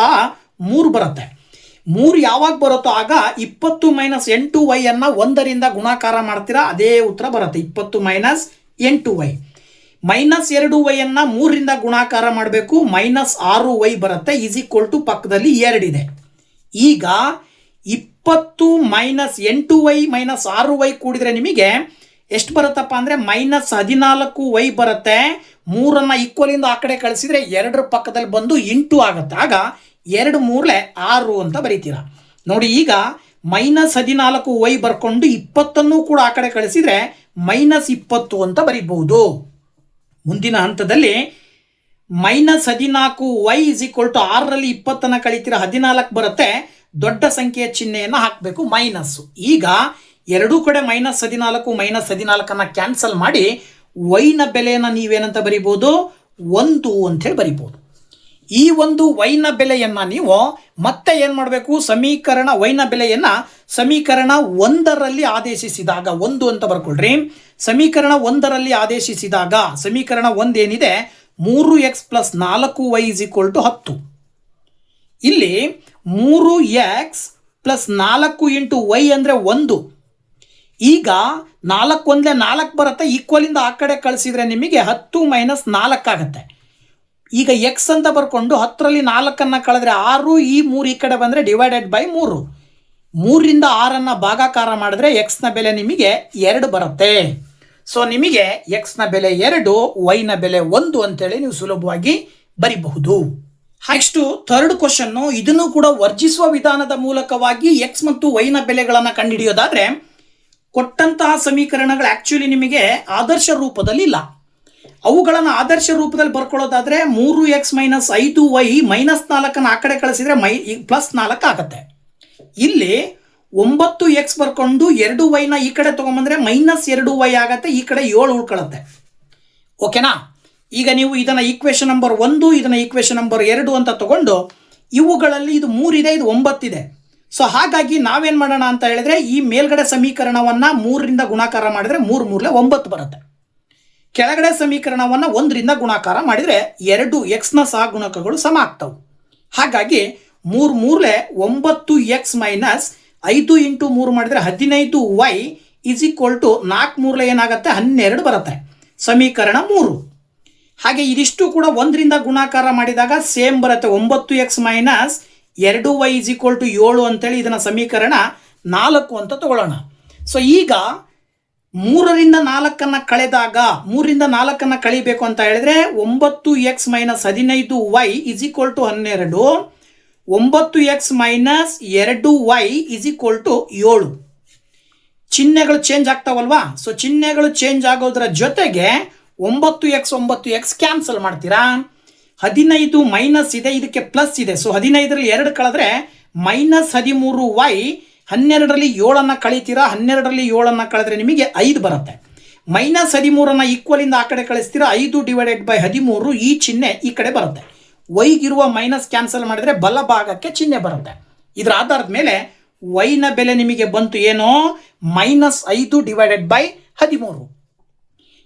3 ಬರುತ್ತೆ. 3 ಯಾವಾಗ ಬರುತ್ತೋ ಆಗ 20 - 8y ಅನ್ನು 1ರಿಂದ ಗುಣಾಕಾರ ಮಾಡ್ತೀರಾ, ಅದೇ ಉತ್ತರ ಬರುತ್ತೆ. 20 - 8y. -2y ಅನ್ನು 3ರಿಂದ ಗುಣಾಕಾರ ಮಾಡಬೇಕು, -6y ಬರುತ್ತೆ, = ಪಕ್ಕದಲ್ಲಿ 2 ಇದೆ. ಈಗ 20 - 8y - 6y ಕೂಡಿದ್ರೆ ನಿಮಗೆ ಎಷ್ಟು ಬರುತ್ತಪ್ಪ ಅಂದರೆ -14y ಬರುತ್ತೆ. 3ಅನ್ನು ಈಕ್ವಲಿಂದ ಆ ಕಡೆ ಕಳಿಸಿದ್ರೆ 2ರ ಪಕ್ಕದಲ್ಲಿ ಬಂದು ಇಂಟು ಆಗುತ್ತೆ. ಆಗ 2 3 6 ಅಂತ ಬರೀತೀರಾ. ನೋಡಿ, ಈಗ -14y ಬರ್ಕೊಂಡು 20 ಕೂಡ ಆ ಕಡೆ ಕಳಿಸಿದ್ರೆ -20 ಅಂತ ಬರೀಬಹುದು. ಮುಂದಿನ ಹಂತದಲ್ಲಿ -14y = 6ರಲ್ಲಿ 20 ಕಳಿತೀರಾ, 14 ಬರುತ್ತೆ. ದೊಡ್ಡ ಸಂಖ್ಯೆಯ ಚಿಹ್ನೆಯನ್ನು ಹಾಕಬೇಕು, ಮೈನಸ್. ಈಗ ಎರಡೂ ಕಡೆ -14 -14 ಕ್ಯಾನ್ಸಲ್ ಮಾಡಿ ವೈನ ಬೆಲೆಯನ್ನು ನೀವೇನಂತ ಬರಿಬೋದು, 1 ಅಂತೇಳಿ ಬರಿಬೋದು. ಈ ಒಂದು ವೈನ ಬೆಲೆಯನ್ನು ನೀವು ಮತ್ತೆ ಏನು ಮಾಡಬೇಕು, ಸಮೀಕರಣ ವೈನ ಬೆಲೆಯನ್ನು ಸಮೀಕರಣ 1ರಲ್ಲಿ ಆದೇಶಿಸಿದಾಗ 1 ಅಂತ ಬರ್ಕೊಳ್ರಿ. ಸಮೀಕರಣ 1ರಲ್ಲಿ ಆದೇಶಿಸಿದಾಗ ಸಮೀಕರಣ 1 ಏನಿದೆ, 3x + 4y = 10. ಇಲ್ಲಿ 3x + 4 × y ಅಂದರೆ 1. ಈಗ 4 1 4 ಬರುತ್ತೆ, ಈಕ್ವಲಿಂದ ಆ ಕಡೆ ಕಳಿಸಿದ್ರೆ ನಿಮಗೆ 10 - 4 ಆಗುತ್ತೆ. ಈಗ ಎಕ್ಸ್ ಅಂತ ಬರ್ಕೊಂಡು 10ರಲ್ಲಿ 4 ಕಳೆದ್ರೆ 6, ಈ 3 ಈ ಕಡೆ ಬಂದರೆ ಡಿವೈಡೆಡ್ ಬೈ 3. 3ರಿಂದ 6 ಭಾಗಾಕಾರ ಮಾಡಿದ್ರೆ ಎಕ್ಸ್ನ ಬೆಲೆ ನಿಮಗೆ 2 ಬರುತ್ತೆ. ಸೊ ನಿಮಗೆ ಎಕ್ಸ್ನ ಬೆಲೆ 2, ವೈನ ಬೆಲೆ 1 ಅಂತೇಳಿ ನೀವು ಸುಲಭವಾಗಿ ಬರಿಬಹುದು. ನೆಕ್ಸ್ಟು ಥರ್ಡ್ ಕ್ವಶನ್ನು, ಇದನ್ನು ಕೂಡ ವರ್ಜಿಸುವ ವಿಧಾನದ ಮೂಲಕವಾಗಿ ಎಕ್ಸ್ ಮತ್ತು ವೈನ ಬೆಲೆಗಳನ್ನು ಕಂಡುಹಿಡಿಯೋದಾದರೆ, ಕೊಟ್ಟಂತಹ ಸಮೀಕರಣಗಳು ಆ್ಯಕ್ಚುಲಿ ನಿಮಗೆ ಆದರ್ಶ ರೂಪದಲ್ಲಿ ಇಲ್ಲ. ಅವುಗಳನ್ನು ಆದರ್ಶ ರೂಪದಲ್ಲಿ ಬರ್ಕೊಳ್ಳೋದಾದರೆ 3x - 5y -4 ಆ ಕಡೆ ಕಳಿಸಿದರೆ +4 ಆಗುತ್ತೆ. ಇಲ್ಲಿ 9x ಬರ್ಕೊಂಡು 2y ಈ ಕಡೆ ತೊಗೊಂಬಂದರೆ -2y ಆಗುತ್ತೆ, ಈ ಕಡೆ 7 ಉಳ್ಕೊಳ್ಳುತ್ತೆ. ಓಕೆನಾ? ಈಗ ನೀವು ಇದನ್ನು ಈಕ್ವೇಷನ್ ನಂಬರ್ 1, ಇದನ್ನು ಈಕ್ವೇಷನ್ ನಂಬರ್ 2 ಅಂತ ತಗೊಂಡು ಇವುಗಳಲ್ಲಿ ಇದು 3 ಇದೆ, ಇದು 9 ಇದೆ. ಸೊ ಹಾಗಾಗಿ ನಾವೇನು ಮಾಡೋಣ ಅಂತ ಹೇಳಿದ್ರೆ, ಈ ಮೇಲ್ಗಡೆ ಸಮೀಕರಣವನ್ನು 3ರಿಂದ ಗುಣಾಕಾರ ಮಾಡಿದರೆ 3 3 9 ಬರುತ್ತೆ. ಕೆಳಗಡೆ ಸಮೀಕರಣವನ್ನು 1ರಿಂದ ಗುಣಾಕಾರ ಮಾಡಿದರೆ 2 ಎಕ್ಸ್ನ ಸಹಗುಣಕಗಳು ಸಮ ಆಗ್ತವೆ. ಹಾಗಾಗಿ 3 3 9x - 5 × 3 ಮಾಡಿದರೆ 15y = 4 3 ಏನಾಗುತ್ತೆ, 12 ಬರುತ್ತೆ. ಸಮೀಕರಣ 3. ಹಾಗೆ ಇದಿಷ್ಟು ಕೂಡ 1ರಿಂದ ಗುಣಾಕಾರ ಮಾಡಿದಾಗ ಸೇಮ್ ಬರುತ್ತೆ, 9x - 2y = 7 ಅಂತೇಳಿ ಇದನ್ನು ಸಮೀಕರಣ 4 ಅಂತ ತಗೊಳ್ಳೋಣ. ಸೊ ಈಗ 3ರಿಂದ 4 ಕಳೆದಾಗ 3ರಿಂದ 4 ಕಳಿಬೇಕು ಅಂತ ಹೇಳಿದ್ರೆ 9x - 15y = 12, 9x - 2y = 7. ಚಿಹ್ನೆಗಳು ಚೇಂಜ್ ಆಗ್ತಾವಲ್ವಾ? ಸೊ ಚಿಹ್ನೆಗಳು ಚೇಂಜ್ ಆಗೋದ್ರ ಜೊತೆಗೆ 9x ಕ್ಯಾನ್ಸಲ್ ಮಾಡ್ತೀರಾ. 15 ಮೈನಸ್ ಇದೆ, ಇದಕ್ಕೆ ಪ್ಲಸ್ ಇದೆ. ಸೊ 15ರಲ್ಲಿ 2 ಕಳೆದ್ರೆ -13y 12ರಲ್ಲಿ 7 ಕಳಿತೀರಾ, 12ರಲ್ಲಿ 7 ಕಳೆದ್ರೆ ನಿಮಗೆ 5 ಬರುತ್ತೆ. -13 ಈಕ್ವಲಿಂದ ಆ ಕಡೆ ಕಳಿಸ್ತೀರಾ, 5 / 13 ಈ ಚಿಹ್ನೆ ಈ ಕಡೆ ಬರುತ್ತೆ. ವೈಗಿರುವ ಮೈನಸ್ ಕ್ಯಾನ್ಸಲ್ ಮಾಡಿದರೆ ಬಲ ಭಾಗಕ್ಕೆ ಚಿಹ್ನೆ ಬರುತ್ತೆ. ಇದರ ಆಧಾರದ ಮೇಲೆ ವೈನ ಬೆಲೆ ನಿಮಗೆ ಬಂತು ಏನೋ -5 / 13.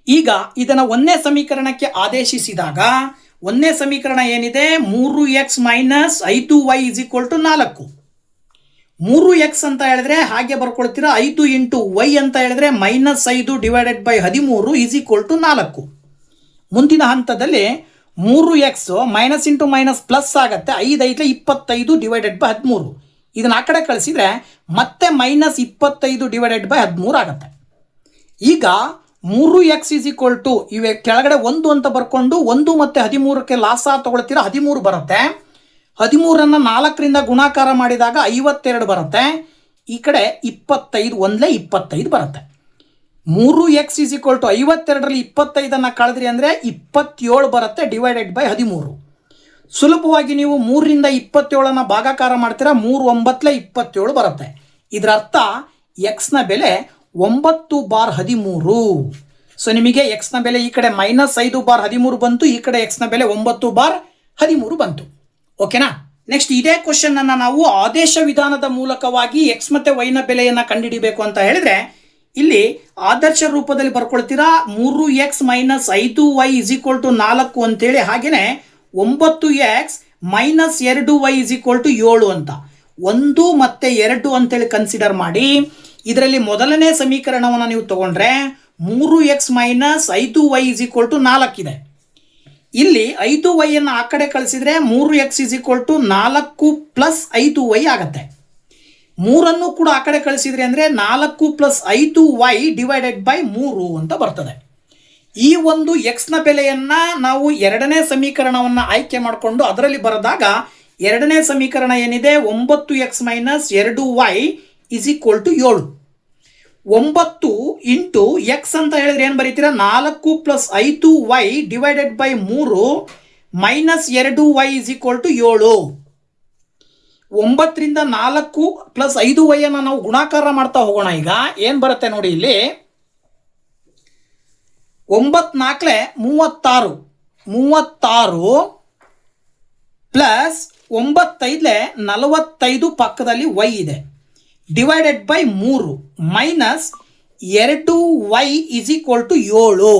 ಈಗ ಇದನ್ನು ಒಂದನೇ ಸಮೀಕರಣಕ್ಕೆ ಆದೇಶಿಸಿದಾಗ ಒಂದನೇ ಸಮೀಕರಣ ಏನಿದೆ, 3x - 5y = 4. 3x ಅಂತ ಹೇಳಿದ್ರೆ ಹಾಗೆ ಬರ್ಕೊಳ್ತೀರಾ, 5 × y ಅಂತ ಹೇಳಿದ್ರೆ -5 / 13 = 4. ಮುಂದಿನ ಹಂತದಲ್ಲಿ 3x minus into minus plus ಆಗುತ್ತೆ, 5 × 5 = 25 / 13. ಇದನ್ನು ಆ ಕಡೆ ಕಳಿಸಿದ್ರೆ ಮತ್ತೆ -25 / 13 ಆಗುತ್ತೆ. ಈಗ 3x ಇವೆ ಕೆಳಗಡೆ 1 ಅಂತ ಬರ್ಕೊಂಡು 1 ಮತ್ತು 13ಕ್ಕೆ ಲಾಸ ತಗೊಳ್ತೀರಾ, 13 ಬರುತ್ತೆ. 13ಅನ್ನು 4ರಿಂದ ಗುಣಾಕಾರ ಮಾಡಿದಾಗ 52 ಬರುತ್ತೆ. ಈ ಕಡೆ 25 ಒಂದಲೇ 25 ಬರುತ್ತೆ. 3x 52ರಲ್ಲಿ 25ಅನ್ನು ಕಳೆದ್ರಿ ಅಂದರೆ 27 ಬರುತ್ತೆ / 13. ಸುಲಭವಾಗಿ ನೀವು 3ರಿಂದ 27ಅನ್ನು ಭಾಗಾಕಾರ ಮಾಡ್ತೀರಾ, 3 9 27 ಬರುತ್ತೆ. ಇದರ ಅರ್ಥ ಎಕ್ಸ್ನ ಬೆಲೆ 9/13. ಸೊ ನಿಮಗೆ ಎಕ್ಸ್ನ ಬೆಲೆ ಈ ಕಡೆ -5/13 ಬಂತು, ಈ ಕಡೆ ಎಕ್ಸ್ನ ಬೆಲೆ 9/13 ಬಂತು. ಓಕೆನಾ. ನೆಕ್ಸ್ಟ್ ಇದೇ ಕ್ವಶನ್ ಅನ್ನು ನಾವು ಆದೇಶ ವಿಧಾನದ ಮೂಲಕವಾಗಿ ಎಕ್ಸ್ ಮತ್ತು ವೈನ ಬೆಲೆಯನ್ನು ಕಂಡುಹಿಡಿಬೇಕು ಅಂತ ಹೇಳಿದ್ರೆ ಇಲ್ಲಿ ಆದರ್ಶ ರೂಪದಲ್ಲಿ ಬರ್ಕೊಳ್ತೀರಾ, 3x - 5y = 4 ಅಂತೇಳಿ, ಹಾಗೆಯೇ 9x - 2y = 7 ಅಂತ 1 ಮತ್ತು 2 ಅಂತೇಳಿ ಕನ್ಸಿಡರ್ ಮಾಡಿ. ಇದರಲ್ಲಿ ಮೊದಲನೇ ಸಮೀಕರಣವನ್ನು ನೀವು ತಗೊಂಡ್ರೆ 3x - 5y = 4 ಇದೆ. ಇಲ್ಲಿ 5y ಅನ್ನು ಆ ಕಡೆ ಕಳಿಸಿದ್ರೆ 3x = 4 + 5y ಆಗುತ್ತೆ. 3ಅನ್ನು ಕೂಡ ಆ ಕಡೆ ಕಳಿಸಿದ್ರೆ ಅಂದರೆ 4 + 5y / 3 ಅಂತ ಬರ್ತದೆ. ಈ ಒಂದು ಎಕ್ಸ್ನ ಬೆಲೆಯನ್ನು ನಾವು ಎರಡನೇ ಸಮೀಕರಣವನ್ನು ಆಯ್ಕೆ ಮಾಡಿಕೊಂಡು ಅದರಲ್ಲಿ ಬರೆದಾಗ ಎರಡನೇ ಸಮೀಕರಣ ಏನಿದೆ, 9x - 2y = 7. 9 ಇಂಟು ಎಕ್ಸ್ ಅಂತ ಹೇಳಿದ್ರೆ ಏನು ಬರೀತೀರಾ, 4 + 5y / 3 - 2y = 7. 9ರಿಂದ 4 + 5y ಅನ್ನು ನಾವು ಗುಣಾಕಾರ ಮಾಡ್ತಾ ಹೋಗೋಣ. ಈಗ ಏನು ಬರುತ್ತೆ ನೋಡಿ, ಇಲ್ಲಿ 9 × 4 = 36, 36 ಪ್ಲಸ್ 9 × 5 = 45 ಪಕ್ಕದಲ್ಲಿ y ಇದೆ / 3 ಮೈನಸ್ 2y = 7.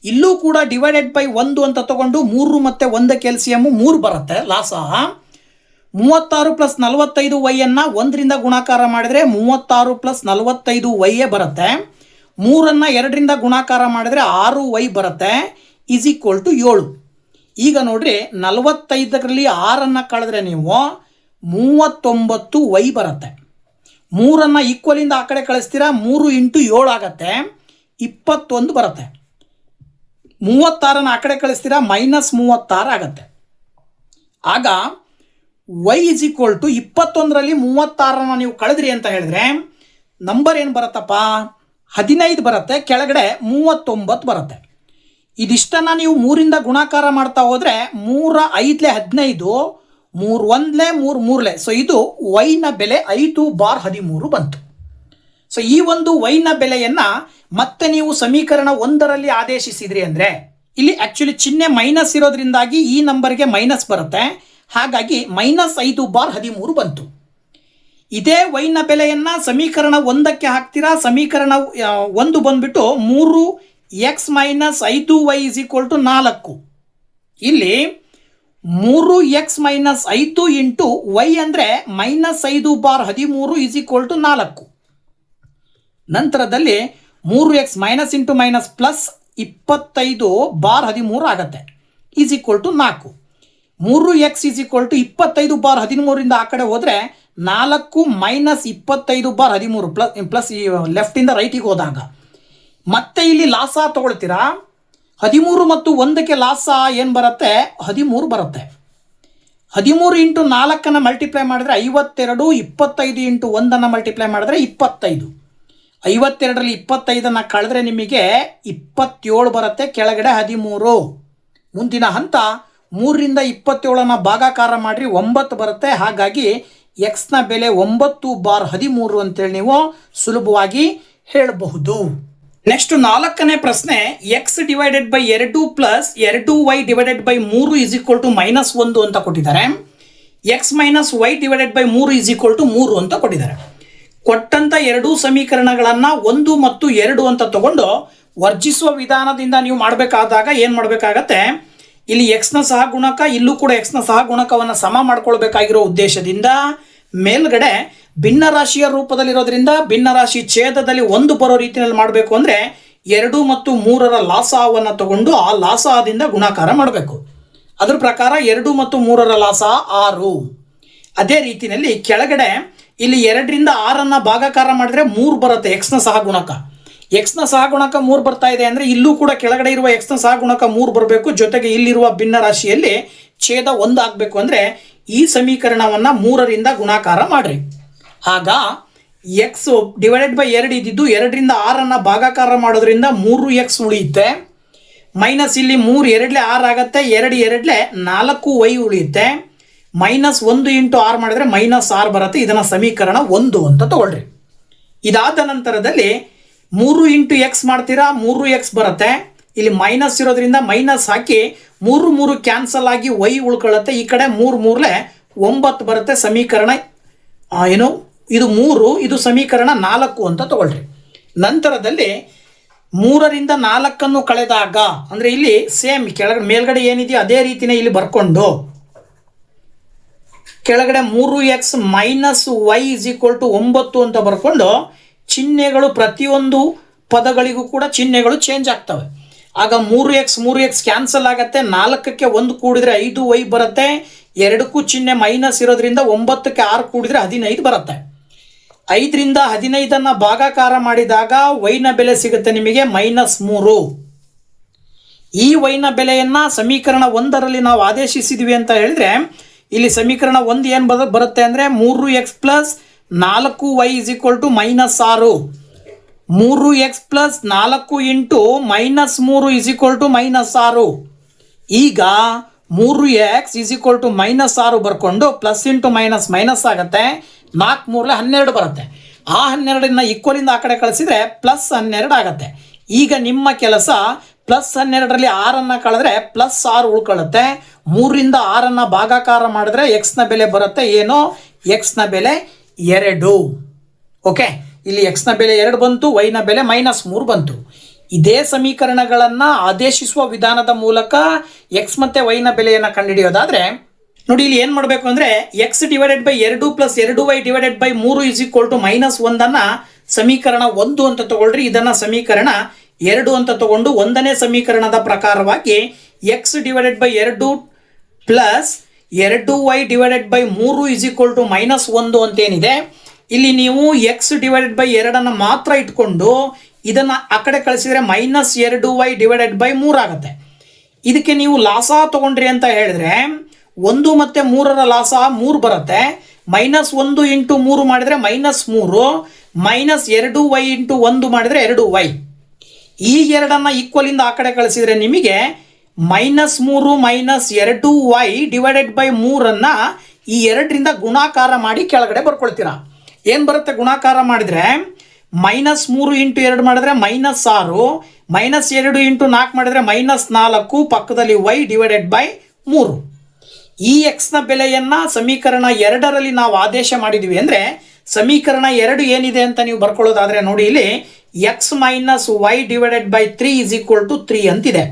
ಇಲ್ಲೂ ಕೂಡ /1 ಅಂತ ತಗೊಂಡು 3 ಮತ್ತು 1 ಕೆಲ್ಸಿಯಮ್ 3 ಬರುತ್ತೆ ಲಾಸ. 36 + 45y ಅನ್ನು 1ರಿಂದ ಗುಣಾಕಾರ ಮಾಡಿದರೆ 36 + 45y ಬರುತ್ತೆ. 3ಅನ್ನು 2ರಿಂದ ಗುಣಾಕಾರ ಮಾಡಿದರೆ 6y ಬರುತ್ತೆ = 7. ಈಗ ನೋಡ್ರಿ, 45ರಲ್ಲಿ 6ಅನ್ನು ಕಳೆದ್ರೆ ನೀವು 39y ಬರುತ್ತೆ. 3ಅನ್ನು ಈಕ್ವಲಿಂದ ಆ ಕಡೆ ಕಳಿಸ್ತೀರಾ, 3 × 7 ಆಗುತ್ತೆ, 21 ಬರುತ್ತೆ. 36ಅನ್ನು ಆ ಕಡೆ ಕಳಿಸ್ತೀರಾ, -36 ಆಗುತ್ತೆ. ಆಗ y = 21ರಲ್ಲಿ 36ಅನ್ನು ನೀವು ಕಳೆದ್ರಿ ಅಂತ ಹೇಳಿದ್ರೆ ನಂಬರ್ ಏನು ಬರುತ್ತಪ್ಪ, 15 ಬರುತ್ತೆ, ಕೆಳಗಡೆ 39 ಬರುತ್ತೆ. ಇದಿಷ್ಟನ್ನು ನೀವು 3ರಿಂದ ಗುಣಾಕಾರ ಮಾಡ್ತಾ ಹೋದರೆ 3 × 5 = 15, 3 1 3 3 ಸೊ ಇದು ವೈನ ಬೆಲೆ 5/13 ಬಂತು. ಸೊ ಈ ಒಂದು ವೈನ ಬೆಲೆಯನ್ನು ಮತ್ತೆ ನೀವು ಸಮೀಕರಣ 1ರಲ್ಲಿ ಆದೇಶಿಸಿದ್ರಿ ಅಂದರೆ ಇಲ್ಲಿ ಆ್ಯಕ್ಚುಲಿ ಚಿಹ್ನೆ ಮೈನಸ್ ಇರೋದ್ರಿಂದಾಗಿ ಈ ನಂಬರ್ಗೆ ಮೈನಸ್ ಬರುತ್ತೆ, ಹಾಗಾಗಿ -5/13 ಬಂತು. ಇದೇ ವೈನ ಬೆಲೆಯನ್ನು ಸಮೀಕರಣ 1ಕ್ಕೆ ಹಾಕ್ತೀರಾ. ಸಮೀಕರಣ 1 ಬಂದ್ಬಿಟ್ಟು 3x - 5y = 4. ಇಲ್ಲಿ 3x - 5 ಇಂಟು y ಅಂದರೆ -5/13 = 4. ನಂತರದಲ್ಲಿ 3x minus into minus plus 25/13 ಆಗುತ್ತೆ = 4. 3x = 25/13ರಿಂದ ಆ ಕಡೆ ಹೋದರೆ 4 - 25/13 ಪ್ಲಸ್ ಈ ಲೆಫ್ಟಿಂದ ರೈಟಿಗೆ ಹೋದಾಗ ಮತ್ತೆ ಇಲ್ಲಿ ಲಾಸ ತಗೊಳ್ತೀರಾ. 13 ಮತ್ತು 1ಕ್ಕೆ ಲಾಸ ಏನು ಬರುತ್ತೆ, 13 ಬರುತ್ತೆ. 13 × 4ಅನ್ನು ಮಲ್ಟಿಪ್ಲೈ ಮಾಡಿದ್ರೆ 52, 25 × 1ಅನ್ನು ಮಲ್ಟಿಪ್ಲೈ ಮಾಡಿದ್ರೆ 25. 52ರಲ್ಲಿ 25ಅನ್ನು ಕಳೆದ್ರೆ ನಿಮಗೆ 27 ಬರುತ್ತೆ, ಕೆಳಗಡೆ 13. ಮುಂದಿನ ಹಂತ 3ರಿಂದ 27ಅನ್ನು ಭಾಗಾಕಾರ ಮಾಡಿರಿ 9 ಬರುತ್ತೆ, ಹಾಗಾಗಿ ಎಕ್ಸ್ನ ಬೆಲೆ 9/13 ಅಂತೇಳಿ ನೀವು ಸುಲಭವಾಗಿ ಹೇಳಬಹುದು. ನೆಕ್ಸ್ಟ್ 4ನೇ ಪ್ರಶ್ನೆ, X divided by 2 plus 2y divided by 3 is equal to -1 ಅಂತ ಕೊಟ್ಟಿದ್ದಾರೆ. X minus Y divided by 3 is equal to 3 ಅಂತ ಕೊಟ್ಟಿದ್ದಾರೆ. ಕೊಟ್ಟಂತ ಎರಡೂ ಸಮೀಕರಣಗಳನ್ನು 1 ಮತ್ತು 2 ಅಂತ ತಗೊಂಡು ವರ್ಜಿಸುವ ವಿಧಾನದಿಂದ ನೀವು ಮಾಡಬೇಕಾದಾಗ ಏನು ಮಾಡಬೇಕಾಗತ್ತೆ, ಇಲ್ಲಿ ಎಕ್ಸ್ನ ಸಹಗುಣಕ, ಇಲ್ಲೂ ಕೂಡ ಎಕ್ಸ್ನ ಸಹಗುಣಕವನ್ನು ಸಮ ಮಾಡ್ಕೊಳ್ಬೇಕಾಗಿರೋ ಉದ್ದೇಶದಿಂದ ಮೇಲ್ಗಡೆ ಭಿನ್ನ ರಾಶಿಯ ರೂಪದಲ್ಲಿರೋದ್ರಿಂದ ಭಿನ್ನ ರಾಶಿ ಛೇದದಲ್ಲಿ 1 ಬರೋ ರೀತಿಯಲ್ಲಿ ಮಾಡಬೇಕು. ಅಂದರೆ 2 ಮತ್ತು 3ರ ಲಾಸವನ್ನು ತಗೊಂಡು ಆ ಲಾಸದಿಂದ ಗುಣಾಕಾರ ಮಾಡಬೇಕು. ಅದ್ರ ಪ್ರಕಾರ 2 ಮತ್ತು 3ರ ಲಾಸ 6. ಅದೇ ರೀತಿಯಲ್ಲಿ ಕೆಳಗಡೆ ಇಲ್ಲಿ 2ರಿಂದ 6ಅನ್ನು ಭಾಗಾಕಾರ ಮಾಡಿದ್ರೆ 3 ಬರುತ್ತೆ ಎಕ್ಸ್ನ ಸಹಗುಣಕ. ಎಕ್ಸ್ನ ಸಹಗುಣಕ 3 ಬರ್ತಾ ಇದೆ ಅಂದರೆ ಇಲ್ಲೂ ಕೂಡ ಕೆಳಗಡೆ ಇರುವ ಎಕ್ಸ್ನ ಸಹಗುಣಕ 3 ಬರಬೇಕು. ಜೊತೆಗೆ ಇಲ್ಲಿರುವ ಭಿನ್ನ ರಾಶಿಯಲ್ಲಿ ಛೇದ 1 ಆಗಬೇಕು. ಅಂದರೆ ಈ ಸಮೀಕರಣವನ್ನು 3ರಿಂದ ಗುಣಾಕಾರ ಮಾಡಿರಿ. ಆಗ ಎಕ್ಸ್ ಡಿವೈಡೆಡ್ ಬೈ 2 ಇದ್ದಿದ್ದು 2ರಿಂದ 6ಅನ್ನು ಭಾಗಾಕಾರ ಮಾಡೋದ್ರಿಂದ 3x ಉಳಿಯುತ್ತೆ. ಮೈನಸ್ ಇಲ್ಲಿ 3 2 6 ಆಗುತ್ತೆ, 2 2 4y ಉಳಿಯುತ್ತೆ. -1 × 6 ಮಾಡಿದ್ರೆ -6 ಬರುತ್ತೆ. ಇದನ್ನು ಸಮೀಕರಣ 1 ಅಂತ ತಗೊಳ್ರಿ. ಇದಾದ ನಂತರದಲ್ಲಿ 3 × x ಮಾಡ್ತೀರಾ, 3x ಬರುತ್ತೆ. ಇಲ್ಲಿ ಮೈನಸ್ ಇರೋದ್ರಿಂದ ಮೈನಸ್ ಹಾಕಿ 3 3 ಕ್ಯಾನ್ಸಲ್ ಆಗಿ y ಉಳ್ಕೊಳ್ಳುತ್ತೆ. ಈ ಕಡೆ 3 3 9 ಬರುತ್ತೆ. ಸಮೀಕರಣ ಏನು ಇದು 3, ಇದು ಸಮೀಕರಣ 4 ಅಂತ ತಗೊಳ್ರಿ. ನಂತರದಲ್ಲಿ 3ರಿಂದ 4ಅನ್ನು ಕಳೆದಾಗ ಅಂದರೆ ಇಲ್ಲಿ ಸೇಮ್ ಕೆಳಗಡೆ ಮೇಲ್ಗಡೆ ಏನಿದೆಯೋ ಅದೇ ರೀತಿನೇ ಇಲ್ಲಿ ಬರ್ಕೊಂಡು ಕೆಳಗಡೆ 3x minus y is equal to 9 ಅಂತ ಬರ್ಕೊಂಡು ಚಿಹ್ನೆಗಳು ಪ್ರತಿಯೊಂದು ಪದಗಳಿಗೂ ಕೂಡ ಚಿಹ್ನೆಗಳು ಚೇಂಜ್ ಆಗ್ತವೆ. ಆಗ 3x ಕ್ಯಾನ್ಸಲ್ ಆಗುತ್ತೆ. 4ಕ್ಕೆ 1 ಕೂಡಿದ್ರೆ 5y ಬರುತ್ತೆ. 2ಕ್ಕೂ ಚಿಹ್ನೆ ಮೈನಸ್ ಇರೋದ್ರಿಂದ 9ಕ್ಕೆ 6 ಕೂಡಿದ್ರೆ 15 ಬರುತ್ತೆ. 5ರಿಂದ 15ಅನ್ನು ಭಾಗಾಕಾರ ಮಾಡಿದಾಗ ವೈನ ಬೆಲೆ ಸಿಗುತ್ತೆ ನಿಮಗೆ -3. ಈ ವೈನ ಬೆಲೆಯನ್ನು ಸಮೀಕರಣ 1ರಲ್ಲಿ ನಾವು ಆದೇಶಿಸಿದ್ವಿ ಅಂತ ಹೇಳಿದ್ರೆ ಇಲ್ಲಿ ಸಮೀಕರಣ 1 ಏನು ಬರುತ್ತೆ ಅಂದರೆ 3x plus 4y is equal to -6. 3x plus 4 into -3 is equal to -6. ಈಗ 3x ಇಸ್ ಈಕ್ವಲ್ ಟು -6 ಬರ್ಕೊಂಡು ಪ್ಲಸ್ ಇಂಟು ಮೈನಸ್ ಆಗುತ್ತೆ. 4 3 12 ಬರುತ್ತೆ. ಆ 12ನ್ನ ಈಕ್ವಲಿಂದ ಆ ಕಡೆ ಕಳಿಸಿದ್ರೆ +12 ಆಗುತ್ತೆ. ಈಗ ನಿಮ್ಮ ಕೆಲಸ +12ರಲ್ಲಿ 6ಅನ್ನು ಕಳೆದ್ರೆ +6 ಉಳ್ಕೊಳ್ಳುತ್ತೆ. 3ರಿಂದ 6ಅನ್ನು ಭಾಗಾಕಾರ ಮಾಡಿದ್ರೆ ಎಕ್ಸ್ನ ಬೆಲೆ ಬರುತ್ತೆ. ಏನು ಎಕ್ಸ್ನ ಬೆಲೆ 2. ಓಕೆ, ಇಲ್ಲಿ ಎಕ್ಸ್ನ ಬೆಲೆ 2 ಬಂತು, ವೈನ ಬೆಲೆ -3 ಬಂತು. ಇದೇ ಸಮೀಕರಣಗಳನ್ನು ಆದೇಶಿಸುವ ವಿಧಾನದ ಮೂಲಕ ಎಕ್ಸ್ ಮತ್ತು ವೈನ ಬೆಲೆಯನ್ನು ಕಂಡುಹಿಡಿಯೋದಾದರೆ ನೋಡಿ ಇಲ್ಲಿ ಏನು ಮಾಡಬೇಕು ಅಂದರೆ X divided by 2 plus 2y divided by 3 is equal to -1 ಸಮೀಕರಣ 1 ಅಂತ ತಗೊಳ್ರಿ. ಇದನ್ನು ಸಮೀಕರಣ 2 ಅಂತ ತಗೊಂಡು 1ನೇ ಸಮೀಕರಣದ ಪ್ರಕಾರವಾಗಿ X divided by 2 plus 2y divided by 3 is equal to -1 ಅಂತೇನಿದೆ ಇಲ್ಲಿ ನೀವು ಎಕ್ಸ್ ಡಿವೈಡೆಡ್ ಬೈ 2ಅನ್ನು ಮಾತ್ರ ಇಟ್ಕೊಂಡು ಇದನ್ನು ಆ ಕಡೆ ಕಳಿಸಿದರೆ -2y ಡಿವೈಡೆಡ್ ಬೈ 3 ಆಗುತ್ತೆ. ಇದಕ್ಕೆ ನೀವು ಲಾಸ ತಗೊಂಡ್ರಿ ಅಂತ ಹೇಳಿದ್ರೆ 1 ಮತ್ತು 3ರ ಲಾಸ 3 ಬರುತ್ತೆ. -1 ಇಂಟು 3 ಮಾಡಿದರೆ -3, -2y ಇಂಟು 1 ಮಾಡಿದರೆ 2y. ಈ 2ಅನ್ನು ಈಕ್ವಲಿಂದ ಆ ಕಡೆ ಕಳಿಸಿದರೆ ನಿಮಗೆ -3 - 2y ಡಿವೈಡೆಡ್ ಬೈ 3ಅನ್ನು ಈ 2ರಿಂದ ಗುಣಾಕಾರ ಮಾಡಿ ಕೆಳಗಡೆ ಬರ್ಕೊಳ್ತೀರಾ. ಏನು ಬರುತ್ತೆ ಗುಣಾಕಾರ ಮಾಡಿದರೆ -3 ಇಂಟು 2 ಮಾಡಿದ್ರೆ -6, -2 ಇಂಟು 4 ಮಾಡಿದರೆ -4, ಪಕ್ಕದಲ್ಲಿ y ಡಿವೈಡೆಡ್ ಬೈ 3. ಈ ಎಕ್ಸ್ನ ಬೆಲೆಯನ್ನು ಸಮೀಕರಣ 2ರಲ್ಲಿ ನಾವು ಆದೇಶ ಮಾಡಿದ್ವಿ ಅಂದರೆ ಸಮೀಕರಣ 2 ಏನಿದೆ ಅಂತ ನೀವು ಬರ್ಕೊಳ್ಳೋದಾದರೆ ನೋಡಿ ಇಲ್ಲಿ X minus Y divided by 3 is equal to 3 ಅಂತಿದೆ.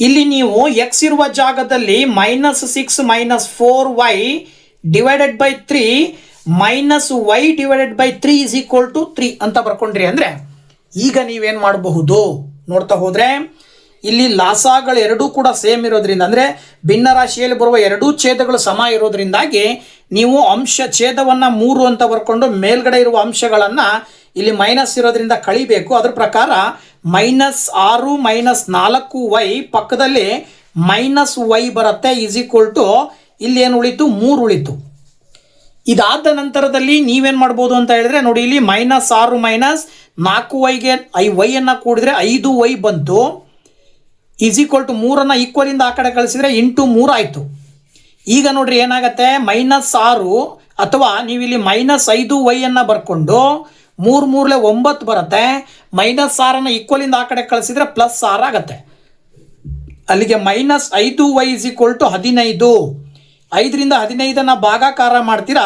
ಇಲ್ಲಿ ನೀವು ಎಕ್ಸ್ ಇರುವ ಜಾಗದಲ್ಲಿ -6 - 4y divided by 3 -y divided by 3 is equal to 3 ಅಂತ ಬರ್ಕೊಂಡ್ರಿ ಅಂದರೆ ಈಗ ನೀವೇನು ಮಾಡಬಹುದು ನೋಡ್ತಾ ಹೋದರೆ ಇಲ್ಲಿ ಲಾಸಗಳು ಎರಡೂ ಕೂಡ ಸೇಮ್ ಇರೋದ್ರಿಂದ ಅಂದರೆ ಭಿನ್ನ ರಾಶಿಯಲ್ಲಿ ಬರುವ ಎರಡೂ ಛೇದಗಳು ಸಮ ಇರೋದ್ರಿಂದಾಗಿ ನೀವು ಅಂಶ ಛೇದವನ್ನು 3 ಅಂತ ಬರ್ಕೊಂಡು ಮೇಲ್ಗಡೆ ಇರುವ ಅಂಶಗಳನ್ನು ಇಲ್ಲಿ ಮೈನಸ್ ಇರೋದ್ರಿಂದ ಕಳಿಬೇಕು. ಅದ್ರ ಪ್ರಕಾರ -6 - 4y ಪಕ್ಕದಲ್ಲಿ -y ಬರುತ್ತೆ ಇಸ್ ಈಕ್ವಲ್ ಟು ಇಲ್ಲಿ ಏನು ಉಳಿತು 3 ಉಳಿತು. ಇದಾದ ನಂತರದಲ್ಲಿ ನೀವೇನು ಮಾಡ್ಬೋದು ಅಂತ ಹೇಳಿದ್ರೆ ನೋಡಿ ಇಲ್ಲಿ -6 - 4yಗೆ ವೈಯನ್ನು ಕೂಡಿದ್ರೆ 5y ಬಂತು ಈಸ್ ಈಕ್ವಲ್ ಟು 3ಅನ್ನು ಈಕ್ವಲಿಂದ ಆ ಕಡೆ ಕಳಿಸಿದರೆ ಇಂಟು 3 ಆಯಿತು. ಈಗ ನೋಡ್ರಿ ಏನಾಗುತ್ತೆ -6 ಅಥವಾ ನೀವಿಲ್ಲಿ -5y ಬರ್ಕೊಂಡು 3 3 9 ಬರುತ್ತೆ. -6 ಈಕ್ವಲಿಂದ ಆ ಕಡೆ ಕಳಿಸಿದ್ರೆ +6 ಆಗುತ್ತೆ. ಅಲ್ಲಿಗೆ -5y = 15. 5ರಿಂದ 15 ಭಾಗಾಕಾರ ಮಾಡ್ತೀರಾ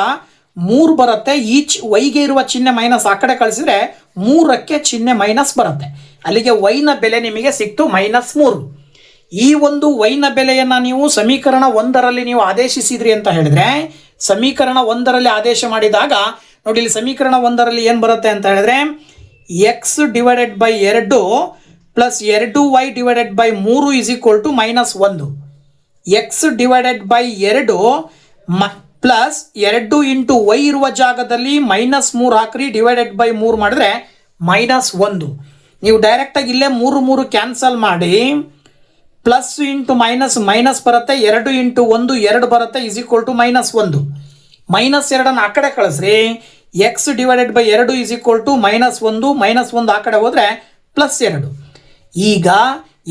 3 ಬರುತ್ತೆ. ಈಚ್ ವೈಗೆ ಇರುವ ಚಿಹ್ನೆ ಮೈನಸ್ ಆ ಕಡೆ ಕಳಿಸಿದ್ರೆ 3ಕ್ಕೆ ಚಿಹ್ನೆ ಮೈನಸ್ ಬರುತ್ತೆ. ಅಲ್ಲಿಗೆ ವೈನ ಬೆಲೆ ನಿಮಗೆ ಸಿಕ್ತು -3. ಈ ಒಂದು ವೈನ ಬೆಲೆಯನ್ನು ನೀವು ಸಮೀಕರಣ 1ರಲ್ಲಿ ನೀವು ಆದೇಶಿಸಿದ್ರಿ ಅಂತ ಹೇಳಿದ್ರೆ, ಸಮೀಕರಣ 1ರಲ್ಲಿ ಆದೇಶ ಮಾಡಿದಾಗ ನೋಡಿ, ಇಲ್ಲಿ ಸಮೀಕರಣ 1ರಲ್ಲಿ ಏನು ಬರುತ್ತೆ ಅಂತ ಹೇಳಿದ್ರೆ x / 2 + 2y / 3 = -1. x / 2 plus 2 into y ಇರುವ ಜಾಗದಲ್ಲಿ -3 ಹಾಕ್ರಿ, /3 ಮಾಡಿದ್ರೆ -1. ನೀವು ಡೈರೆಕ್ಟಾಗಿ ಇಲ್ಲೇ 3 3 ಕ್ಯಾನ್ಸಲ್ ಮಾಡಿ ಪ್ಲಸ್ ಇಂಟು ಮೈನಸ್ ಮೈನಸ್ ಬರುತ್ತೆ. 2 ಇಂಟು 1 2 ಬರುತ್ತೆ, = -1. -2 ಆ ಕಡೆ ಕಳಿಸ್ರಿ. x / 2 = -1. -1 ಆ ಕಡೆ ಹೋದರೆ +2. ಈಗ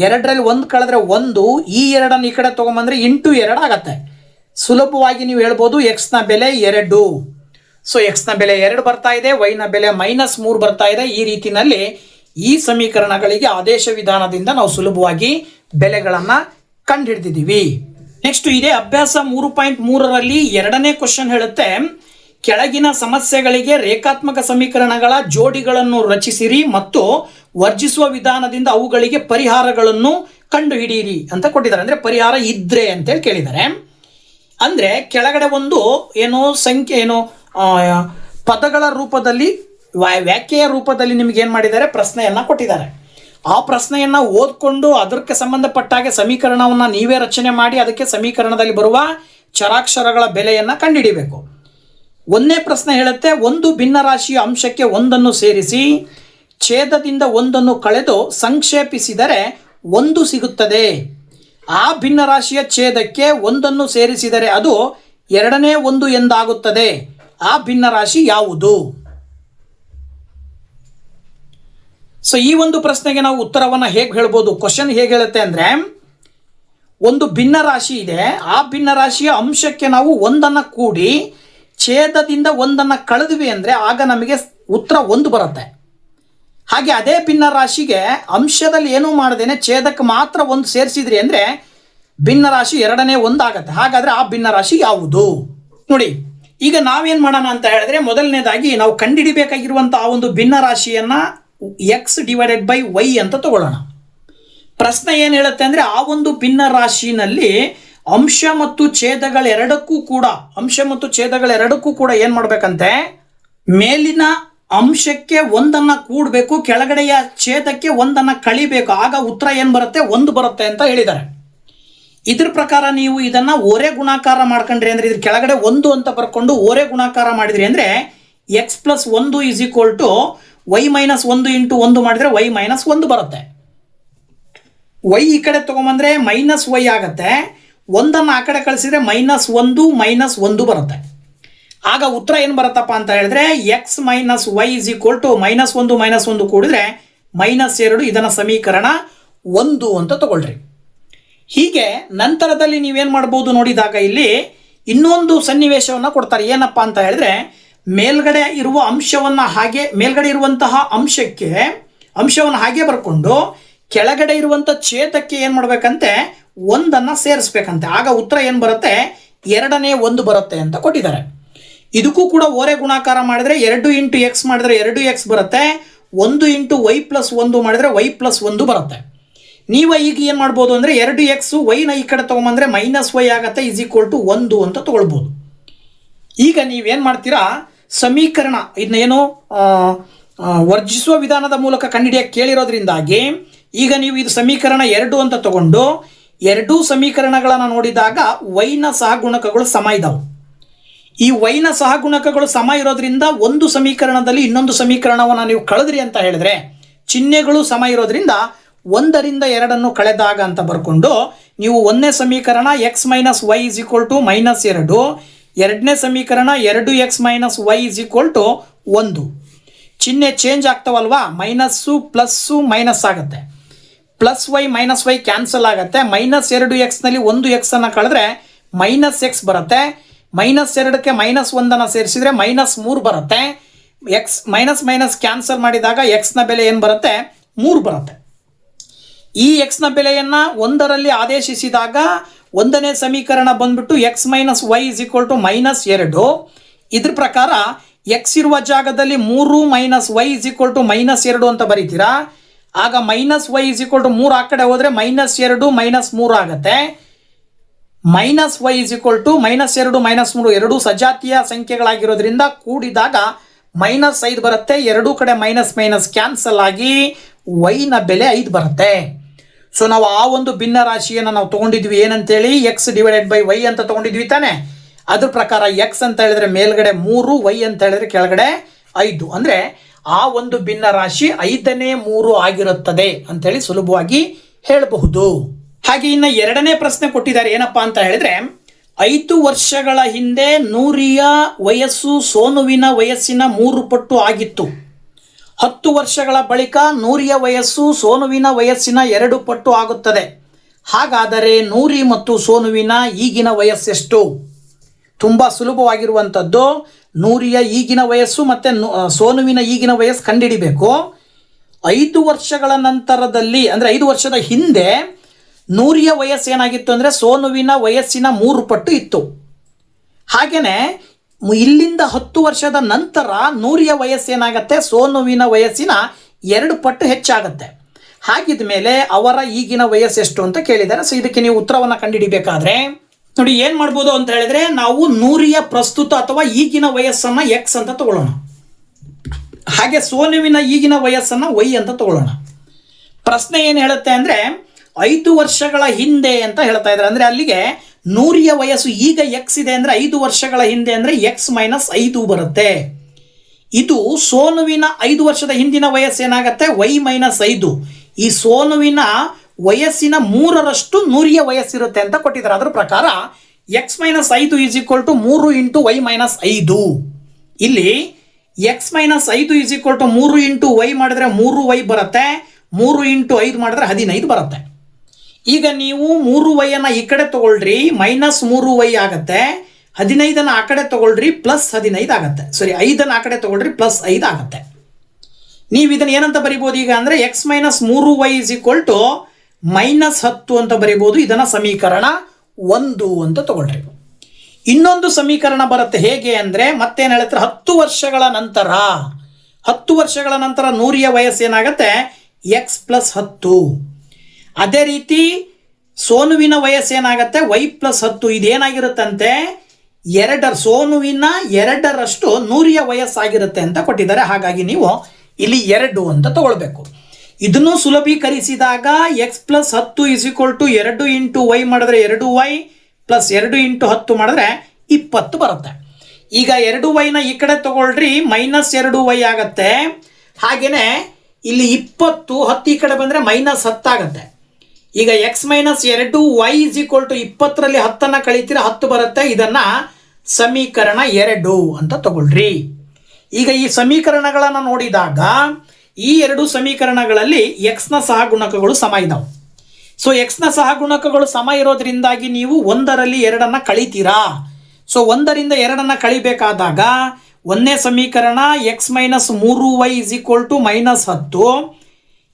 2ರಲ್ಲಿ 1 ಕಳೆದ್ರೆ 1, ಈ 2 ಈ ಕಡೆ ತೊಗೊಂಬಂದ್ರೆ ಇಂಟು 2 ಆಗತ್ತೆ. ಸುಲಭವಾಗಿ ನೀವು ಹೇಳ್ಬೋದು x ನ ಬೆಲೆ 2. ಸೊ x ನ ಬೆಲೆ 2 ಬರ್ತಾ ಇದೆ, y ನ ಬೆಲೆ -3 ಬರ್ತಾ ಇದೆ. ಈ ರೀತಿಯಲ್ಲಿ ಈ ಸಮೀಕರಣಗಳಿಗೆ ಆದೇಶ ವಿಧಾನದಿಂದ ನಾವು ಸುಲಭವಾಗಿ ಬೆಲೆಗಳನ್ನು ಕಂಡುಹಿಡಿದಿದ್ದೀವಿ. ನೆಕ್ಸ್ಟ್ ಇದೆ ಅಭ್ಯಾಸ 3.3ರಲ್ಲಿ 2ನೇ ಕ್ವಶನ್ ಹೇಳುತ್ತೆ, ಕೆಳಗಿನ ಸಮಸ್ಯೆಗಳಿಗೆ ರೇಖಾತ್ಮಕ ಸಮೀಕರಣಗಳ ಜೋಡಿಗಳನ್ನು ರಚಿಸಿರಿ ಮತ್ತು ವರ್ಜಿಸುವ ವಿಧಾನದಿಂದ ಅವುಗಳಿಗೆ ಪರಿಹಾರಗಳನ್ನು ಕಂಡುಹಿಡಿಯಿರಿ ಅಂತ ಕೊಟ್ಟಿದ್ದಾರೆ. ಅಂದರೆ ಪರಿಹಾರ ಇದ್ರೆ ಅಂತೇಳಿ ಕೇಳಿದ್ದಾರೆ. ಅಂದರೆ ಕೆಳಗಡೆ ಒಂದು ಪದಗಳ ರೂಪದಲ್ಲಿ ವ್ಯಾಖ್ಯೆಯ ರೂಪದಲ್ಲಿ ನಿಮ್ಗೆ ಏನು ಮಾಡಿದ್ದಾರೆ, ಪ್ರಶ್ನೆಯನ್ನು ಕೊಟ್ಟಿದ್ದಾರೆ. ಆ ಪ್ರಶ್ನೆಯನ್ನು ಓದ್ಕೊಂಡು ಅದಕ್ಕೆ ಸಂಬಂಧಪಟ್ಟಾಗೆ ಸಮೀಕರಣವನ್ನು ನೀವೇ ರಚನೆ ಮಾಡಿ ಅದಕ್ಕೆ ಸಮೀಕರಣದಲ್ಲಿ ಬರುವ ಚರಾಕ್ಷರಗಳ ಬೆಲೆಯನ್ನು ಕಂಡುಹಿಡಿಬೇಕು. 1ನೇ ಪ್ರಶ್ನೆ ಹೇಳುತ್ತೆ, ಒಂದು ಭಿನ್ನರಾಶಿಯ ಅಂಶಕ್ಕೆ 1 ಸೇರಿಸಿ ಛೇದದಿಂದ 1 ಕಳೆದು ಸಂಕ್ಷೇಪಿಸಿದರೆ 1 ಸಿಗುತ್ತದೆ. ಆ ಭಿನ್ನರಾಶಿಯ ಛೇದಕ್ಕೆ 1 ಸೇರಿಸಿದರೆ ಅದು 2ನೇ 1 ಎಂದಾಗುತ್ತದೆ. ಆ ಭಿನ್ನರಾಶಿ ಯಾವುದು? ಸೊ ಈ ಒಂದು ಪ್ರಶ್ನೆಗೆ ನಾವು ಉತ್ತರವನ್ನು ಹೇಗೆ ಹೇಳ್ಬೋದು? ಕ್ವಶನ್ ಹೇಗೆ ಹೇಳುತ್ತೆ ಅಂದರೆ, ಒಂದು ಭಿನ್ನರಾಶಿ ಇದೆ, ಆ ಭಿನ್ನರಾಶಿಯ ಅಂಶಕ್ಕೆ ನಾವು 1 ಕೂಡಿ ಛೇದದಿಂದ 1 ಕಳೆದ್ವಿ ಅಂದರೆ ಆಗ ನಮಗೆ ಉತ್ತರ 1 ಬರುತ್ತೆ. ಹಾಗೆ ಅದೇ ಭಿನ್ನರಾಶಿಗೆ ಅಂಶದಲ್ಲಿ ಏನೂ ಮಾಡದೇನೆ ಛೇದಕ್ಕೆ ಮಾತ್ರ 1 ಸೇರಿಸಿದ್ರಿ ಅಂದರೆ ಭಿನ್ನರಾಶಿ 2ನೇ 1 ಆಗುತ್ತೆ. ಹಾಗಾದರೆ ಆ ಭಿನ್ನರಾಶಿ ಯಾವುದು? ನೋಡಿ, ಈಗ ನಾವೇನು ಮಾಡೋಣ ಅಂತ ಹೇಳಿದ್ರೆ, ಮೊದಲನೇದಾಗಿ ನಾವು ಕಂಡುಹಿಡಿಬೇಕಾಗಿರುವಂಥ ಆ ಒಂದು ಭಿನ್ನರಾಶಿಯನ್ನು x / y ಅಂತ ತಗೊಳ್ಳೋಣ. ಪ್ರಶ್ನೆ ಏನು ಹೇಳುತ್ತೆ ಅಂದರೆ, ಆ ಒಂದು ಭಿನ್ನರಾಶಿನಲ್ಲಿ ಅಂಶ ಮತ್ತು ಛೇದಗಳೆರಡಕ್ಕೂ ಕೂಡ ಏನು ಮಾಡಬೇಕಂತೆ, ಮೇಲಿನ ಅಂಶಕ್ಕೆ 1 ಕೂಡಬೇಕು, ಕೆಳಗಡೆಯ ಛೇದಕ್ಕೆ 1 ಕಳಿಬೇಕು. ಆಗ ಉತ್ತರ ಏನು ಬರುತ್ತೆ? 1 ಬರುತ್ತೆ ಅಂತ ಹೇಳಿದ್ದಾರೆ. ಇದ್ರ ಪ್ರಕಾರ ನೀವು ಇದನ್ನು ಓರೆ ಗುಣಾಕಾರ ಮಾಡ್ಕೊಂಡ್ರಿ ಅಂದರೆ, ಇದ್ರ ಕೆಳಗಡೆ 1 ಅಂತ ಬರ್ಕೊಂಡು ಓರೆ ಗುಣಾಕಾರ ಮಾಡಿದ್ರಿ ಅಂದರೆ x + 1 = y - 1 ಇಂಟು 1 ಮಾಡಿದರೆ y - 1 ಬರುತ್ತೆ. y ಈ ಕಡೆ ತೊಗೊಂಬಂದರೆ -y ಆಗುತ್ತೆ. 1 ಆ ಕಡೆ ಕಳಿಸಿದ್ರೆ -1 -1 ಬರುತ್ತೆ. ಆಗ ಉತ್ತರ ಏನು ಬರುತ್ತಪ್ಪ ಅಂತ ಹೇಳಿದ್ರೆ x - y -1 -1 ಕೂಡಿದ್ರೆ -2. ಇದನ್ನು ಸಮೀಕರಣ 1 ಅಂತ ತಗೊಳ್ರಿ. ಹೀಗೆ ನಂತರದಲ್ಲಿ ನೀವೇನು ಮಾಡ್ಬೋದು ನೋಡಿದಾಗ ಇಲ್ಲಿ ಇನ್ನೊಂದು ಸನ್ನಿವೇಶವನ್ನು ಕೊಡ್ತಾರೆ. ಏನಪ್ಪ ಅಂತ ಹೇಳಿದ್ರೆ, ಮೇಲ್ಗಡೆ ಇರುವ ಮೇಲ್ಗಡೆ ಇರುವಂತಹ ಅಂಶವನ್ನು ಹಾಗೆ ಬರ್ಕೊಂಡು ಕೆಳಗಡೆ ಇರುವಂಥ ಛೇದಕ್ಕೆ ಏನು ಮಾಡಬೇಕಂತೆ, 1 ಸೇರಿಸ್ಬೇಕಂತೆ. ಆಗ ಉತ್ತರ ಏನು ಬರುತ್ತೆ? 2ನೇ 1 ಬರುತ್ತೆ ಅಂತ ಕೊಟ್ಟಿದ್ದಾರೆ. ಇದಕ್ಕೂ ಕೂಡ ಓರೆ ಗುಣಾಕಾರ ಮಾಡಿದರೆ 2 ಇಂಟು x ಮಾಡಿದರೆ 2x ಬರುತ್ತೆ. 1 ಇಂಟು y + 1 ಮಾಡಿದರೆ y + 1 ಬರುತ್ತೆ. ನೀವು ಈಗ ಏನು ಮಾಡ್ಬೋದು ಅಂದರೆ 2x y ಈ ಕಡೆ ತೊಗೊಂಬಂದರೆ -y ಆಗುತ್ತೆ, = 1 ಅಂತ ತೊಗೊಳ್ಬೋದು. ಈಗ ನೀವೇನು ಮಾಡ್ತೀರಾ, ಸಮೀಕರಣ ಇದನ್ನೇನು ವರ್ಜಿಸುವ ವಿಧಾನದ ಮೂಲಕ ಕಂಡುಹಿಡಿಯಕ್ಕೆ ಕೇಳಿರೋದ್ರಿಂದಾಗಿ ಈಗ ನೀವು ಇದು ಸಮೀಕರಣ 2 ಅಂತ ತಗೊಂಡು ಎರಡೂ ಸಮೀಕರಣಗಳನ್ನು ನೋಡಿದಾಗ y ನ ಸಹಗುಣಕಗಳು ಸಮ ಇದ್ದಾವೆ. ಈ y ನ ಸಹಗುಣಕಗಳು ಸಮ ಇರೋದ್ರಿಂದ ಒಂದು ಸಮೀಕರಣದಲ್ಲಿ ಇನ್ನೊಂದು ಸಮೀಕರಣವನ್ನು ನೀವು ಕಳೆದ್ರಿ ಅಂತ ಹೇಳಿದ್ರೆ, ಚಿಹ್ನೆಗಳು ಸಮ ಇರೋದ್ರಿಂದ 1ರಿಂದ 2 ಕಳೆದಾಗ ಅಂತ ಬರ್ಕೊಂಡು ನೀವು 1ನೇ ಸಮೀಕರಣ x - y = -2, 2ನೇ ಸಮೀಕರಣ 2x - y = 1. ಚಿಹ್ನೆ ಚೇಂಜ್ ಆಗ್ತಾವಲ್ವಾ, ಮೈನಸ್ಸು ಪ್ಲಸ್ಸು ಮೈನಸ್ ಆಗುತ್ತೆ, +y - y ಕ್ಯಾನ್ಸಲ್ ಆಗುತ್ತೆ. -2x ನಲ್ಲಿ 1x ಕಳೆದ್ರೆ -x ಬರುತ್ತೆ. -2ಕ್ಕೆ -1 ಸೇರಿಸಿದರೆ -3 ಬರುತ್ತೆ. ಎಕ್ಸ್ ಮೈನಸ್ ಕ್ಯಾನ್ಸಲ್ ಮಾಡಿದಾಗ ಎಕ್ಸ್ನ ಬೆಲೆ ಏನು ಬರುತ್ತೆ? 3 ಬರುತ್ತೆ. ಈ ಎಕ್ಸ್ನ ಬೆಲೆಯನ್ನು 1ರಲ್ಲಿ ಆದೇಶಿಸಿದಾಗ 1ನೇ ಸಮೀಕರಣ ಬಂದ್ಬಿಟ್ಟು x - y -2. ಇದ್ರ ಪ್ರಕಾರ ಎಕ್ಸ್ ಇರುವ ಜಾಗದಲ್ಲಿ 3 - y -2 ಅಂತ ಬರೀತೀರಾ. ಆಗ -y 3 ಆ ಕಡೆ ಹೋದರೆ -2 -3 ಆಗುತ್ತೆ. -y -2 -3 ಎರಡೂ ಸಜಾತಿಯ ಸಂಖ್ಯೆಗಳಾಗಿರೋದ್ರಿಂದ ಕೂಡಿದಾಗ -5 ಬರುತ್ತೆ. ಎರಡೂ ಕಡೆ ಮೈನಸ್ ಕ್ಯಾನ್ಸಲ್ ಆಗಿ y ನ ಬೆಲೆ 5 ಬರುತ್ತೆ. ಸೊ ನಾವು ಆ ಒಂದು ಭಿನ್ನ ರಾಶಿಯನ್ನು ನಾವು ತೊಗೊಂಡಿದ್ವಿ ಏನಂತೇಳಿ, x/y ಅಂತ ತೊಗೊಂಡಿದ್ವಿ ತಾನೆ. ಅದ್ರ ಪ್ರಕಾರ x ಅಂತ ಹೇಳಿದ್ರೆ ಮೇಲ್ಗಡೆ 3, y ಅಂತ ಹೇಳಿದ್ರೆ ಕೆಳಗಡೆ 5. ಅಂದರೆ ಆ ಒಂದು ಭಿನ್ನ ರಾಶಿ 5ನೇ 3 ಆಗಿರುತ್ತದೆ ಅಂತೇಳಿ ಸುಲಭವಾಗಿ ಹೇಳಬಹುದು. ಹಾಗೆ ಇನ್ನು 2ನೇ ಪ್ರಶ್ನೆ ಕೊಟ್ಟಿದ್ದಾರೆ. ಏನಪ್ಪಾ ಅಂತ ಹೇಳಿದ್ರೆ, 5 ವರ್ಷಗಳ ಹಿಂದೆ ನೂರಿಯ ವಯಸ್ಸು ಸೋನುವಿನ ವಯಸ್ಸಿನ 3 ಪಟ್ಟು ಆಗಿತ್ತು. 10 ವರ್ಷಗಳ ಬಳಿಕ ನೂರಿಯ ವಯಸ್ಸು ಸೋನುವಿನ ವಯಸ್ಸಿನ 2 ಪಟ್ಟು ಆಗುತ್ತದೆ. ಹಾಗಾದರೆ ನೂರಿ ಮತ್ತು ಸೋನುವಿನ ಈಗಿನ ವಯಸ್ಸೆಷ್ಟು? ತುಂಬ ಸುಲಭವಾಗಿರುವಂಥದ್ದು. ನೂರಿಯ ಈಗಿನ ವಯಸ್ಸು ಮತ್ತು ಸೋನುವಿನ ಈಗಿನ ವಯಸ್ಸು ಕಂಡುಹಿಡಿಬೇಕು. 5 ವರ್ಷಗಳ ನಂತರದಲ್ಲಿ ಅಂದರೆ 5 ವರ್ಷದ ಹಿಂದೆ ನೂರಿಯ ವಯಸ್ಸು ಏನಾಗಿತ್ತು ಅಂದರೆ ಸೋನುವಿನ ವಯಸ್ಸಿನ 3 ಪಟ್ಟು ಇತ್ತು. ಹಾಗೆಯೇ ಇಲ್ಲಿಂದ 10 ವರ್ಷದ ನಂತರ ನೂರಿಯ ವಯಸ್ಸು ಏನಾಗುತ್ತೆ? ಸೋನುವಿನ ವಯಸ್ಸಿನ 2 ಪಟ್ಟು ಹೆಚ್ಚಾಗುತ್ತೆ. ಹಾಗಿದ ಮೇಲೆ ಅವರ ಈಗಿನ ವಯಸ್ಸು ಎಷ್ಟು ಅಂತ ಕೇಳಿದ್ದಾರೆ. ಸೊ ಇದಕ್ಕೆ ನೀವು ಉತ್ತರವನ್ನು ಕಂಡುಹಿಡಿಬೇಕಾದ್ರೆ ನೋಡಿ ಏನು ಮಾಡ್ಬೋದು ಅಂತ ಹೇಳಿದ್ರೆ, ನಾವು ನೂರಿಯ ಪ್ರಸ್ತುತ ಅಥವಾ ಈಗಿನ ವಯಸ್ಸನ್ನು x ಅಂತ ತಗೊಳ್ಳೋಣ. ಹಾಗೆ ಸೋನುವಿನ ಈಗಿನ ವಯಸ್ಸನ್ನು y ಅಂತ ತಗೊಳ್ಳೋಣ. ಪ್ರಶ್ನೆ ಏನು ಹೇಳುತ್ತೆ ಅಂದರೆ 5 ವರ್ಷಗಳ ಹಿಂದೆ ಅಂತ ಹೇಳ್ತಾ ಇದ್ದಾರೆ. ಅಂದರೆ ಅಲ್ಲಿಗೆ ನೂರಿಯ ವಯಸ್ಸು ಈಗ x ಇದೆ ಅಂದರೆ 5 ವರ್ಷಗಳ ಹಿಂದೆ ಅಂದರೆ x - 5 ಬರುತ್ತೆ. ಇದು ಸೋನುವಿನ 5 ವರ್ಷದ ಹಿಂದಿನ ವಯಸ್ಸು ಏನಾಗುತ್ತೆ? y - 5. ಈ ಸೋನುವಿನ ವಯಸ್ಸಿನ 3ರಷ್ಟು ನೂರಿಯ ವಯಸ್ಸಿರುತ್ತೆ ಅಂತ ಕೊಟ್ಟಿದ್ದಾರೆ. ಅದರ ಪ್ರಕಾರ x - 5 3 × y - 5. ಇಲ್ಲಿ x - 5 3 × y ಮಾಡಿದ್ರೆ 3y ಬರುತ್ತೆ. 3 × 5 ಮಾಡಿದ್ರೆ 15 ಬರುತ್ತೆ. ಈಗ ನೀವು 3y ಈ ಕಡೆ ತಗೊಳ್ರಿ, -3y ಆಗುತ್ತೆ. 15 ಆ ಕಡೆ ತಗೊಳ್ರಿ, +15 ಆಗುತ್ತೆ. ಸಾರಿ, 5 ಆ ಕಡೆ ತಗೊಳ್ರಿ, +5 ಆಗುತ್ತೆ. ನೀವು ಇದನ್ನು ಏನಂತ ಬರಿಬೋದು ಈಗ ಅಂದರೆ x - 3y -10 ಅಂತ ಬರಿಬೋದು. ಇದನ್ನು ಸಮೀಕರಣ 1 ಅಂತ ತಗೊಳ್ರಿ. ಇನ್ನೊಂದು ಸಮೀಕರಣ ಬರುತ್ತೆ. ಹೇಗೆ ಅಂದರೆ ಮತ್ತೇನು ಹೇಳ್ತಾರೆ? 10 ವರ್ಷಗಳ ನಂತರ 10 ವರ್ಷಗಳ ನಂತರ ನೂರಿಯ ವಯಸ್ಸು ಏನಾಗುತ್ತೆ? x + 10. ಅದೇ ರೀತಿ ಸೋನುವಿನ ವಯಸ್ಸು ಏನಾಗುತ್ತೆ? y + 10. ಇದೇನಾಗಿರುತ್ತಂತೆ? ಸೋನುವಿನ 2ರಷ್ಟು ನೂರಿಯ ವಯಸ್ಸಾಗಿರುತ್ತೆ ಅಂತ ಕೊಟ್ಟಿದ್ದಾರೆ. ಹಾಗಾಗಿ ನೀವು ಇಲ್ಲಿ 2 ಅಂತ ತಗೊಳ್ಬೇಕು. ಇದನ್ನು ಸುಲಭೀಕರಿಸಿದಾಗ x + 10 2 × y ಮಾಡಿದ್ರೆ 2y + 2 × 10 ಮಾಡಿದ್ರೆ 20 ಬರುತ್ತೆ. ಈಗ 2y ಈ ಕಡೆ ತಗೊಳ್ರಿ, -2y ಆಗುತ್ತೆ. ಹಾಗೆಯೇ ಇಲ್ಲಿ 20 10 ಈ ಕಡೆ ಬಂದರೆ -10 ಆಗುತ್ತೆ. ಈಗ x - 2y 20ರಲ್ಲಿ 10 ಕಳಿತೀರ, 10 ಬರುತ್ತೆ. ಇದನ್ನು ಸಮೀಕರಣ 2 ಅಂತ ತಗೊಳ್ರಿ. ಈಗ ಈ ಸಮೀಕರಣಗಳನ್ನು ನೋಡಿದಾಗ ಈ 2 ಸಮೀಕರಣಗಳಲ್ಲಿ x ನ ಸಹಗುಣಕಗಳು ಸಮ ಇದಾವೆ. ಸೊ x ನ ಸಹಗುಣಕಗಳು ಸಮ ಇರೋದ್ರಿಂದಾಗಿ ನೀವು 1ರಲ್ಲಿ 2 ಕಳಿತೀರಾ. ಸೊ 1ರಿಂದ 2 ಕಳಿಬೇಕಾದಾಗ 1ನೇ ಸಮೀಕರಣ x - 3y -10.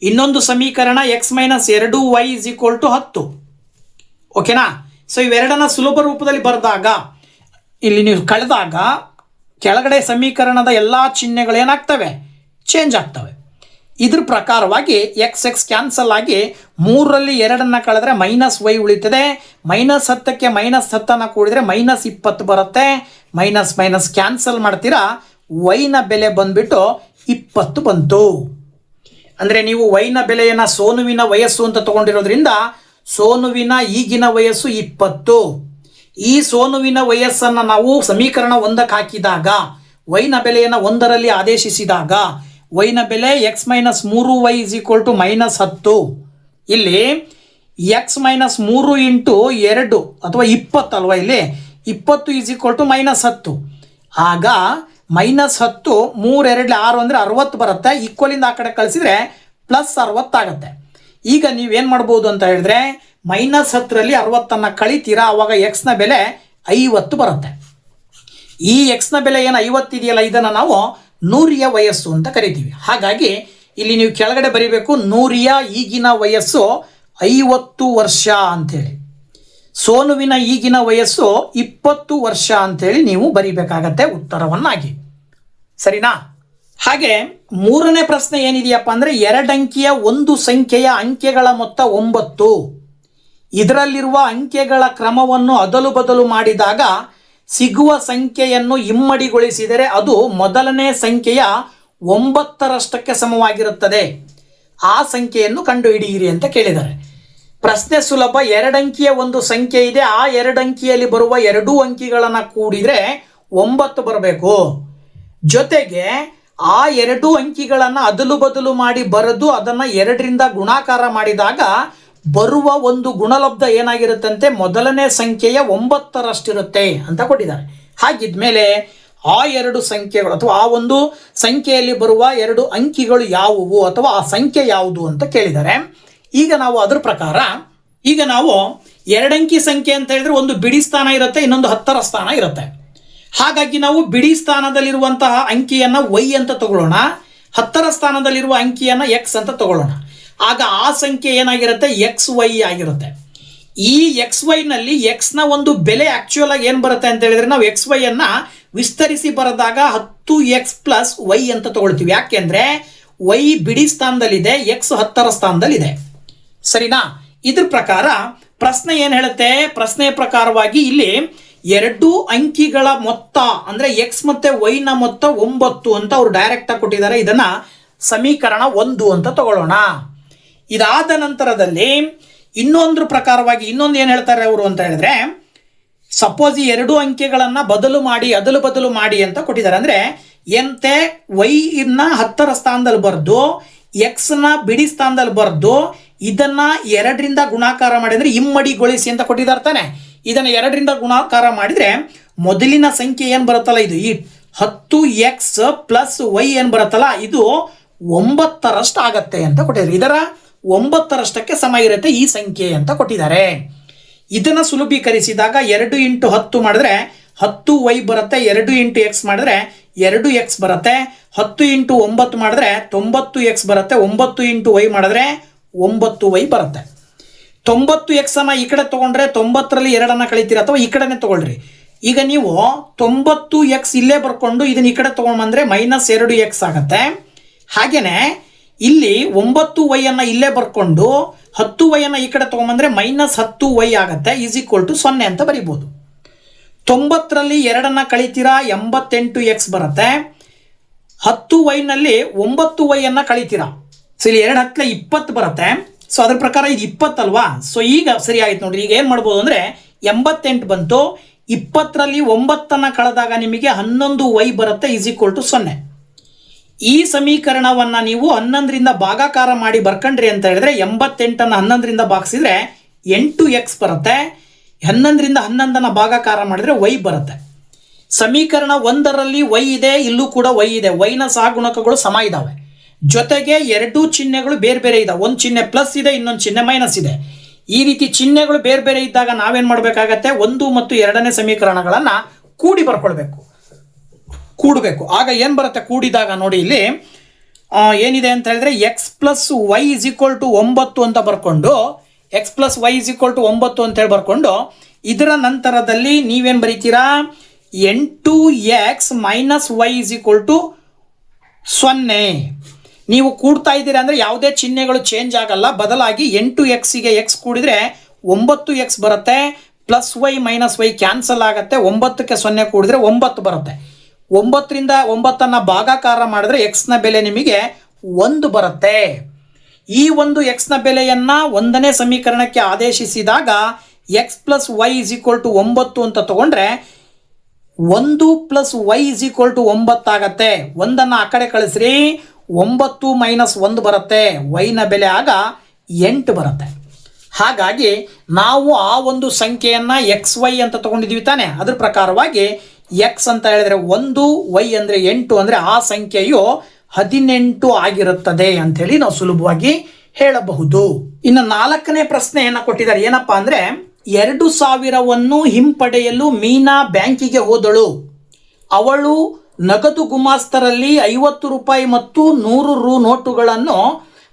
ಇನ್ನೊಂದು ಸಮೀಕರಣ x - 2y 10. ಓಕೆನಾ? ಸೊ ಇವೆರಡನ್ನ ಸುಲಭ ರೂಪದಲ್ಲಿ ಬರೆದಾಗ ಇಲ್ಲಿ ನೀವು ಕಳೆದಾಗ ಕೆಳಗಡೆ ಸಮೀಕರಣದ ಎಲ್ಲ ಚಿಹ್ನೆಗಳು ಏನಾಗ್ತವೆ? ಚೇಂಜ್ ಆಗ್ತವೆ. ಇದ್ರ ಪ್ರಕಾರವಾಗಿ x ಕ್ಯಾನ್ಸಲ್ ಆಗಿ 3ರಲ್ಲಿ 2 ಕಳೆದ್ರೆ -y ಉಳಿತದೆ. -10ಕ್ಕೆ -10 ಕೂಡಿದ್ರೆ -20 ಬರುತ್ತೆ. ಮೈನಸ್ ಕ್ಯಾನ್ಸಲ್ ಮಾಡ್ತೀರಾ, y ನ ಬೆಲೆ ಬಂದ್ಬಿಟ್ಟು 20 ಬಂತು. ಅಂದರೆ ನೀವು y ನ ಬೆಲೆಯನ್ನು ಸೋನುವಿನ ವಯಸ್ಸು ಅಂತ ತಗೊಂಡಿರೋದ್ರಿಂದ ಸೋನುವಿನ ಈಗಿನ ವಯಸ್ಸು 20. ಈ ಸೋನುವಿನ ವಯಸ್ಸನ್ನು ನಾವು ಸಮೀಕರಣ 1ಕ್ಕೆ ಹಾಕಿದಾಗ y ನ ಬೆಲೆಯನ್ನು 1ರಲ್ಲಿ ಆದೇಶಿಸಿದಾಗ y ನ ಬೆಲೆ x - 3y -10. ಇಲ್ಲಿ x - 3 × 2 ಅಥವಾ 20 ಅಲ್ವಾ? ಇಲ್ಲಿ 20 -10. ಆಗ -10 3 2 6 ಅಂದರೆ 60 ಬರುತ್ತೆ. ಈಕ್ವಲಿಂದ ಆ ಕಡೆ ಕಳಿಸಿದ್ರೆ +60 ಆಗುತ್ತೆ. ಈಗ ನೀವೇನು ಮಾಡ್ಬೋದು ಅಂತ ಹೇಳಿದ್ರೆ -10ರಲ್ಲಿ 60 ಕಳಿತೀರಾ, ಆವಾಗ x ನ ಬೆಲೆ 50 ಬರುತ್ತೆ. ಈ ಎಕ್ಸ್ನ ಬೆಲೆ ಏನು 50 ಇದೆಯಲ್ಲ, ಇದನ್ನು ನಾವು ನೂರಿಯ ವಯಸ್ಸು ಅಂತ ಕರಿತೀವಿ. ಹಾಗಾಗಿ ಇಲ್ಲಿ ನೀವು ಕೆಳಗಡೆ ಬರೀಬೇಕು, ನೂರಿಯ ಈಗಿನ ವಯಸ್ಸು 50 ವರ್ಷ ಅಂಥೇಳಿ. ಸೋನುವಿನ ಈಗಿನ ವಯಸ್ಸು 20 ವರ್ಷ ಅಂಥೇಳಿ ನೀವು ಬರೀಬೇಕಾಗತ್ತೆ ಉತ್ತರವನ್ನಾಗಿ. ಸರಿನಾ? ಹಾಗೆ ಮೂರನೇ ಪ್ರಶ್ನೆ ಏನಿದೆಯಪ್ಪ ಅಂದರೆ, 2 ಅಂಕಿಯ ಒಂದು ಸಂಖ್ಯೆಯ ಅಂಕೆಗಳ ಮೊತ್ತ 9. ಇದರಲ್ಲಿರುವ ಅಂಕೆಗಳ ಕ್ರಮವನ್ನು ಅದಲು ಬದಲು ಮಾಡಿದಾಗ ಸಿಗುವ ಸಂಖ್ಯೆಯನ್ನು ಇಮ್ಮಡಿಗೊಳಿಸಿದರೆ ಅದು ಮೊದಲನೇ ಸಂಖ್ಯೆಯ 9ರಷ್ಟಕ್ಕೆ ಸಮವಾಗಿರುತ್ತದೆ. ಆ ಸಂಖ್ಯೆಯನ್ನು ಕಂಡುಹಿಡಿಯಿರಿ ಅಂತ ಕೇಳಿದ್ದಾರೆ. ಪ್ರಶ್ನೆ ಸುಲಭ. 2 ಅಂಕಿಯ ಒಂದು ಸಂಖ್ಯೆ ಇದೆ, ಆ 2 ಅಂಕಿಯಲ್ಲಿ ಬರುವ 2 ಅಂಕಿಗಳನ್ನು ಕೂಡಿದರೆ 9 ಬರಬೇಕು. ಜೊತೆಗೆ ಆ 2 ಅಂಕಿಗಳನ್ನು ಅದಲು ಬದಲು ಮಾಡಿ ಬರೆದು ಅದನ್ನು 2ರಿಂದ ಗುಣಾಕಾರ ಮಾಡಿದಾಗ ಬರುವ ಒಂದು ಗುಣಲಬ್ಧ ಏನಾಗಿರುತ್ತಂತೆ, ಮೊದಲನೇ ಸಂಖ್ಯೆಯ 9ರಷ್ಟಿರುತ್ತೆ ಅಂತ ಕೊಟ್ಟಿದ್ದಾರೆ. ಹಾಗಿದ್ಮೇಲೆ ಆ 2 ಸಂಖ್ಯೆಗಳು ಅಥವಾ ಆ ಒಂದು ಸಂಖ್ಯೆಯಲ್ಲಿ ಬರುವ 2 ಅಂಕಿಗಳು ಯಾವುವು ಅಥವಾ ಆ ಸಂಖ್ಯೆ ಯಾವುದು ಅಂತ ಕೇಳಿದ್ದಾರೆ. ಈಗ ನಾವು ಅದ್ರ ಪ್ರಕಾರ ಈಗ ನಾವು 2 ಅಂಕಿ ಸಂಖ್ಯೆ ಅಂತ ಹೇಳಿದ್ರೆ ಒಂದು ಬಿಡಿ ಸ್ಥಾನ ಇರುತ್ತೆ, ಇನ್ನೊಂದು 10ರ ಸ್ಥಾನ ಇರುತ್ತೆ. ಹಾಗಾಗಿ ನಾವು ಬಿಡಿ ಸ್ಥಾನದಲ್ಲಿರುವಂತಹ ಅಂಕಿಯನ್ನು y ಅಂತ ತಗೊಳ್ಳೋಣ, 10ರ ಸ್ಥಾನದಲ್ಲಿರುವ ಅಂಕಿಯನ್ನು x ಅಂತ ತಗೊಳ್ಳೋಣ. ಆಗ ಆ ಸಂಖ್ಯೆ ಏನಾಗಿರುತ್ತೆ, XY ಆಗಿರುತ್ತೆ. ಈ XY ನಲ್ಲಿ x ನ ಒಂದು ಬೆಲೆ ಆಕ್ಚುಯಲ್ ಆಗಿ ಏನು ಬರುತ್ತೆ ಅಂತ ಹೇಳಿದ್ರೆ, ನಾವು XY ಅನ್ನ ವಿಸ್ತರಿಸಿ ಬರೆದಾಗ 10x + y ಅಂತ ತಗೊಳ್ತೀವಿ. ಯಾಕೆಂದ್ರೆ y ಬಿಡಿ ಸ್ಥಾನದಲ್ಲಿದೆ, x 10ರ ಸ್ಥಾನದಲ್ಲಿದೆ. ಸರಿನಾ? ಇದ್ರ ಪ್ರಕಾರ ಪ್ರಶ್ನೆ ಏನು ಹೇಳುತ್ತೆ, ಪ್ರಶ್ನೆಯ ಪ್ರಕಾರವಾಗಿ ಇಲ್ಲಿ 2 ಅಂಕಿಗಳ ಮೊತ್ತ ಅಂದರೆ x ಮತ್ತು y ನ ಮೊತ್ತ 9 ಅಂತ ಅವರು ಡೈರೆಕ್ಟ್ ಆಗಿ ಕೊಟ್ಟಿದ್ದಾರೆ. ಇದನ್ನ ಸಮೀಕರಣ 1 ಅಂತ ತಗೊಳ್ಳೋಣ. ಇದಾದ ನಂತರದಲ್ಲಿ ಇನ್ನೊಂದ್ರ ಪ್ರಕಾರವಾಗಿ ಇನ್ನೊಂದು ಏನು ಹೇಳ್ತಾರೆ ಅವರು ಅಂತ ಹೇಳಿದ್ರೆ, ಸಪೋಸ್ ಈ 2 ಅಂಕೆಗಳನ್ನು ಅದಲು ಬದಲು ಮಾಡಿ ಅಂತ ಕೊಟ್ಟಿದ್ದಾರೆ. ಅಂದರೆ ಎಂತೆ y ನ 10ರ ಸ್ಥಾನದಲ್ಲಿ ಬರೆದು x ನ ಬಿಡಿ ಸ್ಥಾನದಲ್ಲಿ ಬರೆದು ಇದನ್ನ 2ರಿಂದ ಗುಣಾಕಾರ ಮಾಡಿ ಅಂದರೆ ಇಮ್ಮಡಿಗೊಳಿಸಿ ಅಂತ ಕೊಟ್ಟಿದ್ದಾರೆ ತಾನೆ. ಇದನ್ನು 2ರಿಂದ ಗುಣಾಕಾರ ಮಾಡಿದರೆ ಮೊದಲಿನ ಸಂಖ್ಯೆ ಏನು ಬರುತ್ತಲ್ಲ, ಇದು ಈ 10x + y ಏನು ಬರುತ್ತಲ್ಲ, ಇದು 9ರಷ್ಟು ಆಗತ್ತೆ ಅಂತ ಕೊಟ್ಟಿದ್ದಾರೆ. ಇದರ 9ರಷ್ಟಕ್ಕೆ ಸಮ ಇರುತ್ತೆ ಈ ಸಂಖ್ಯೆ ಅಂತ ಕೊಟ್ಟಿದ್ದಾರೆ. ಇದನ್ನು ಸುಲಭೀಕರಿಸಿದಾಗ 2 × 10 ಮಾಡಿದ್ರೆ 10y ಬರುತ್ತೆ, 2 × x ಮಾಡಿದ್ರೆ 2x ಬರುತ್ತೆ, 10 × 9 ಮಾಡಿದ್ರೆ 90x ಬರುತ್ತೆ, 9 × y ಮಾಡಿದ್ರೆ 9y ಬರುತ್ತೆ. 90x ಅನ್ನ ಈ ಕಡೆ ತೊಗೊಂಡ್ರೆ 90ರಲ್ಲಿ 2 ಕಳಿತೀರ, ಅಥವಾ ಈ ಕಡೆನೇ ತೊಗೊಳ್ರಿ. ಈಗ ನೀವು 90x ಇಲ್ಲೇ ಬರ್ಕೊಂಡು ಇದನ್ನ ಈ ಕಡೆ ತೊಗೊಂಡ್ಬಂದ್ರೆ -2x ಆಗುತ್ತೆ. ಹಾಗೇನೆ ಇಲ್ಲಿ 9y ಅನ್ನ ಇಲ್ಲೇ ಬರ್ಕೊಂಡು 10y ಅನ್ನ ಈ ಕಡೆ ತೊಗೊಂಡ್ಬಂದ್ರೆ -10y ಆಗುತ್ತೆ, = 0 ಅಂತ ಬರಿಬೋದು. 90ರಲ್ಲಿ 2 ಕಳಿತೀರಾ 88x ಬರುತ್ತೆ. 10y ನಲ್ಲಿ 9y ಅನ್ನ ಕಳಿತೀರಾ, ಸೊ ಇಲ್ಲಿ 2 × 10 20 ಬರುತ್ತೆ. ಸೊ ಅದ್ರ ಪ್ರಕಾರ ಇದು 20 ಅಲ್ವಾ. ಸೊ ಈಗ ಸರಿ ಆಯ್ತು ನೋಡ್ರಿ. ಈಗ ಏನು ಮಾಡ್ಬೋದು ಅಂದರೆ 88 ಬಂತು, 20ರಲ್ಲಿ 9 ಕಳೆದಾಗ ನಿಮಗೆ 11y ಬರುತ್ತೆ, = 0. ಈ ಸಮೀಕರಣವನ್ನು ನೀವು 11ರಿಂದ ಭಾಗಾಕಾರ ಮಾಡಿ ಬರ್ಕೊಂಡ್ರಿ ಅಂತ ಹೇಳಿದ್ರೆ 88ಅನ್ನು 11ರಿಂದ ಭಾಗಿಸಿದ್ರೆ 8x ಬರುತ್ತೆ. 11ರಿಂದ 11ಅನ್ನು ಭಾಗಾಕಾರ ಮಾಡಿದ್ರೆ y ಬರುತ್ತೆ. ಸಮೀಕರಣ 1ರಲ್ಲಿ y ಇದೆ, ಇಲ್ಲೂ ಕೂಡ y ಇದೆ. y ನ ಸಹಗುಣಕಗಳು ಸಮ ಇದ್ದಾವೆ. ಜೊತೆಗೆ 2 ಚಿಹ್ನೆಗಳು ಬೇರೆ ಬೇರೆ ಇದಾವೆ. ಒಂದು ಚಿಹ್ನೆ ಪ್ಲಸ್ ಇದೆ, ಇನ್ನೊಂದು ಚಿಹ್ನೆ ಮೈನಸ್ ಇದೆ. ಈ ರೀತಿ ಚಿಹ್ನೆಗಳು ಬೇರೆ ಬೇರೆ ಇದ್ದಾಗ ನಾವೇನು ಮಾಡಬೇಕಾಗತ್ತೆ, 1 ಮತ್ತು 2ನೇ ಸಮೀಕರಣಗಳನ್ನು ಕೂಡಿ ಕೂಡಬೇಕು. ಆಗ ಏನು ಬರುತ್ತೆ ಕೂಡಿದಾಗ ನೋಡಿ, ಇಲ್ಲಿ ಏನಿದೆ ಅಂತ ಹೇಳಿದ್ರೆ x + y = 9 ಅಂತ ಬರ್ಕೊಂಡು x + y = 9 ಅಂತ ಹೇಳಿ ಬರ್ಕೊಂಡು ಇದರ ನಂತರದಲ್ಲಿ ನೀವೇನು ಬರೀತೀರಾ, 8x - y = 0. ನೀವು ಕೂಡ್ತಾ ಇದ್ದೀರಾ ಅಂದರೆ ಯಾವುದೇ ಚಿಹ್ನೆಗಳು ಚೇಂಜ್ ಆಗಲ್ಲ, ಬದಲಾಗಿ 8xಗೆ x ಕೂಡಿದರೆ 9x ಬರುತ್ತೆ, +y - y ಕ್ಯಾನ್ಸಲ್ ಆಗುತ್ತೆ, 9ಕ್ಕೆ 0 ಕೂಡಿದರೆ 9 ಬರುತ್ತೆ. 9ರಿಂದ 9ಅನ್ನು ಭಾಗಾಕಾರ ಮಾಡಿದ್ರೆ x ನ ಬೆಲೆ ನಿಮಗೆ 1 ಬರುತ್ತೆ. ಈ ಒಂದು x ನ ಬೆಲೆಯನ್ನು 1ನೇ ಸಮೀಕರಣಕ್ಕೆ ಆದೇಶಿಸಿದಾಗ x + y = 9 ಅಂತ ತಗೊಂಡ್ರೆ 1 + y = 9 ಆಗತ್ತೆ. 1ಅನ್ನು ಆ ಕಡೆ ಕಳಿಸ್ರಿ, 9 - 1 ಬರುತ್ತೆ, y ನ ಬೆಲೆ ಆಗ 8 ಬರುತ್ತೆ. ಹಾಗಾಗಿ ನಾವು ಆ ಒಂದು ಸಂಖ್ಯೆಯನ್ನು XY ಅಂತ ತಗೊಂಡಿದ್ದೀವಿ ತಾನೆ. ಅದ್ರ ಪ್ರಕಾರವಾಗಿ x ಅಂತ ಹೇಳಿದ್ರೆ 1, y ಅಂದರೆ 8 ಅಂದರೆ ಆ ಸಂಖ್ಯೆಯು 18 ಆಗಿರುತ್ತದೆ ಅಂಥೇಳಿ ನಾವು ಸುಲಭವಾಗಿ ಹೇಳಬಹುದು. ಇನ್ನು 4ನೇ ಪ್ರಶ್ನೆಯನ್ನು ಕೊಟ್ಟಿದ್ದಾರೆ. ಏನಪ್ಪಾ ಅಂದರೆ, 2000ವನ್ನು ಹಿಂಪಡೆಯಲು ಮೀನಾ ಬ್ಯಾಂಕಿಗೆ ಹೋದಳು. ಅವಳು ನಗದು ಗುಮಾಸ್ತರಲ್ಲಿ 50 ರೂಪಾಯಿ ಮತ್ತು 100 ರು ನೋಟುಗಳನ್ನು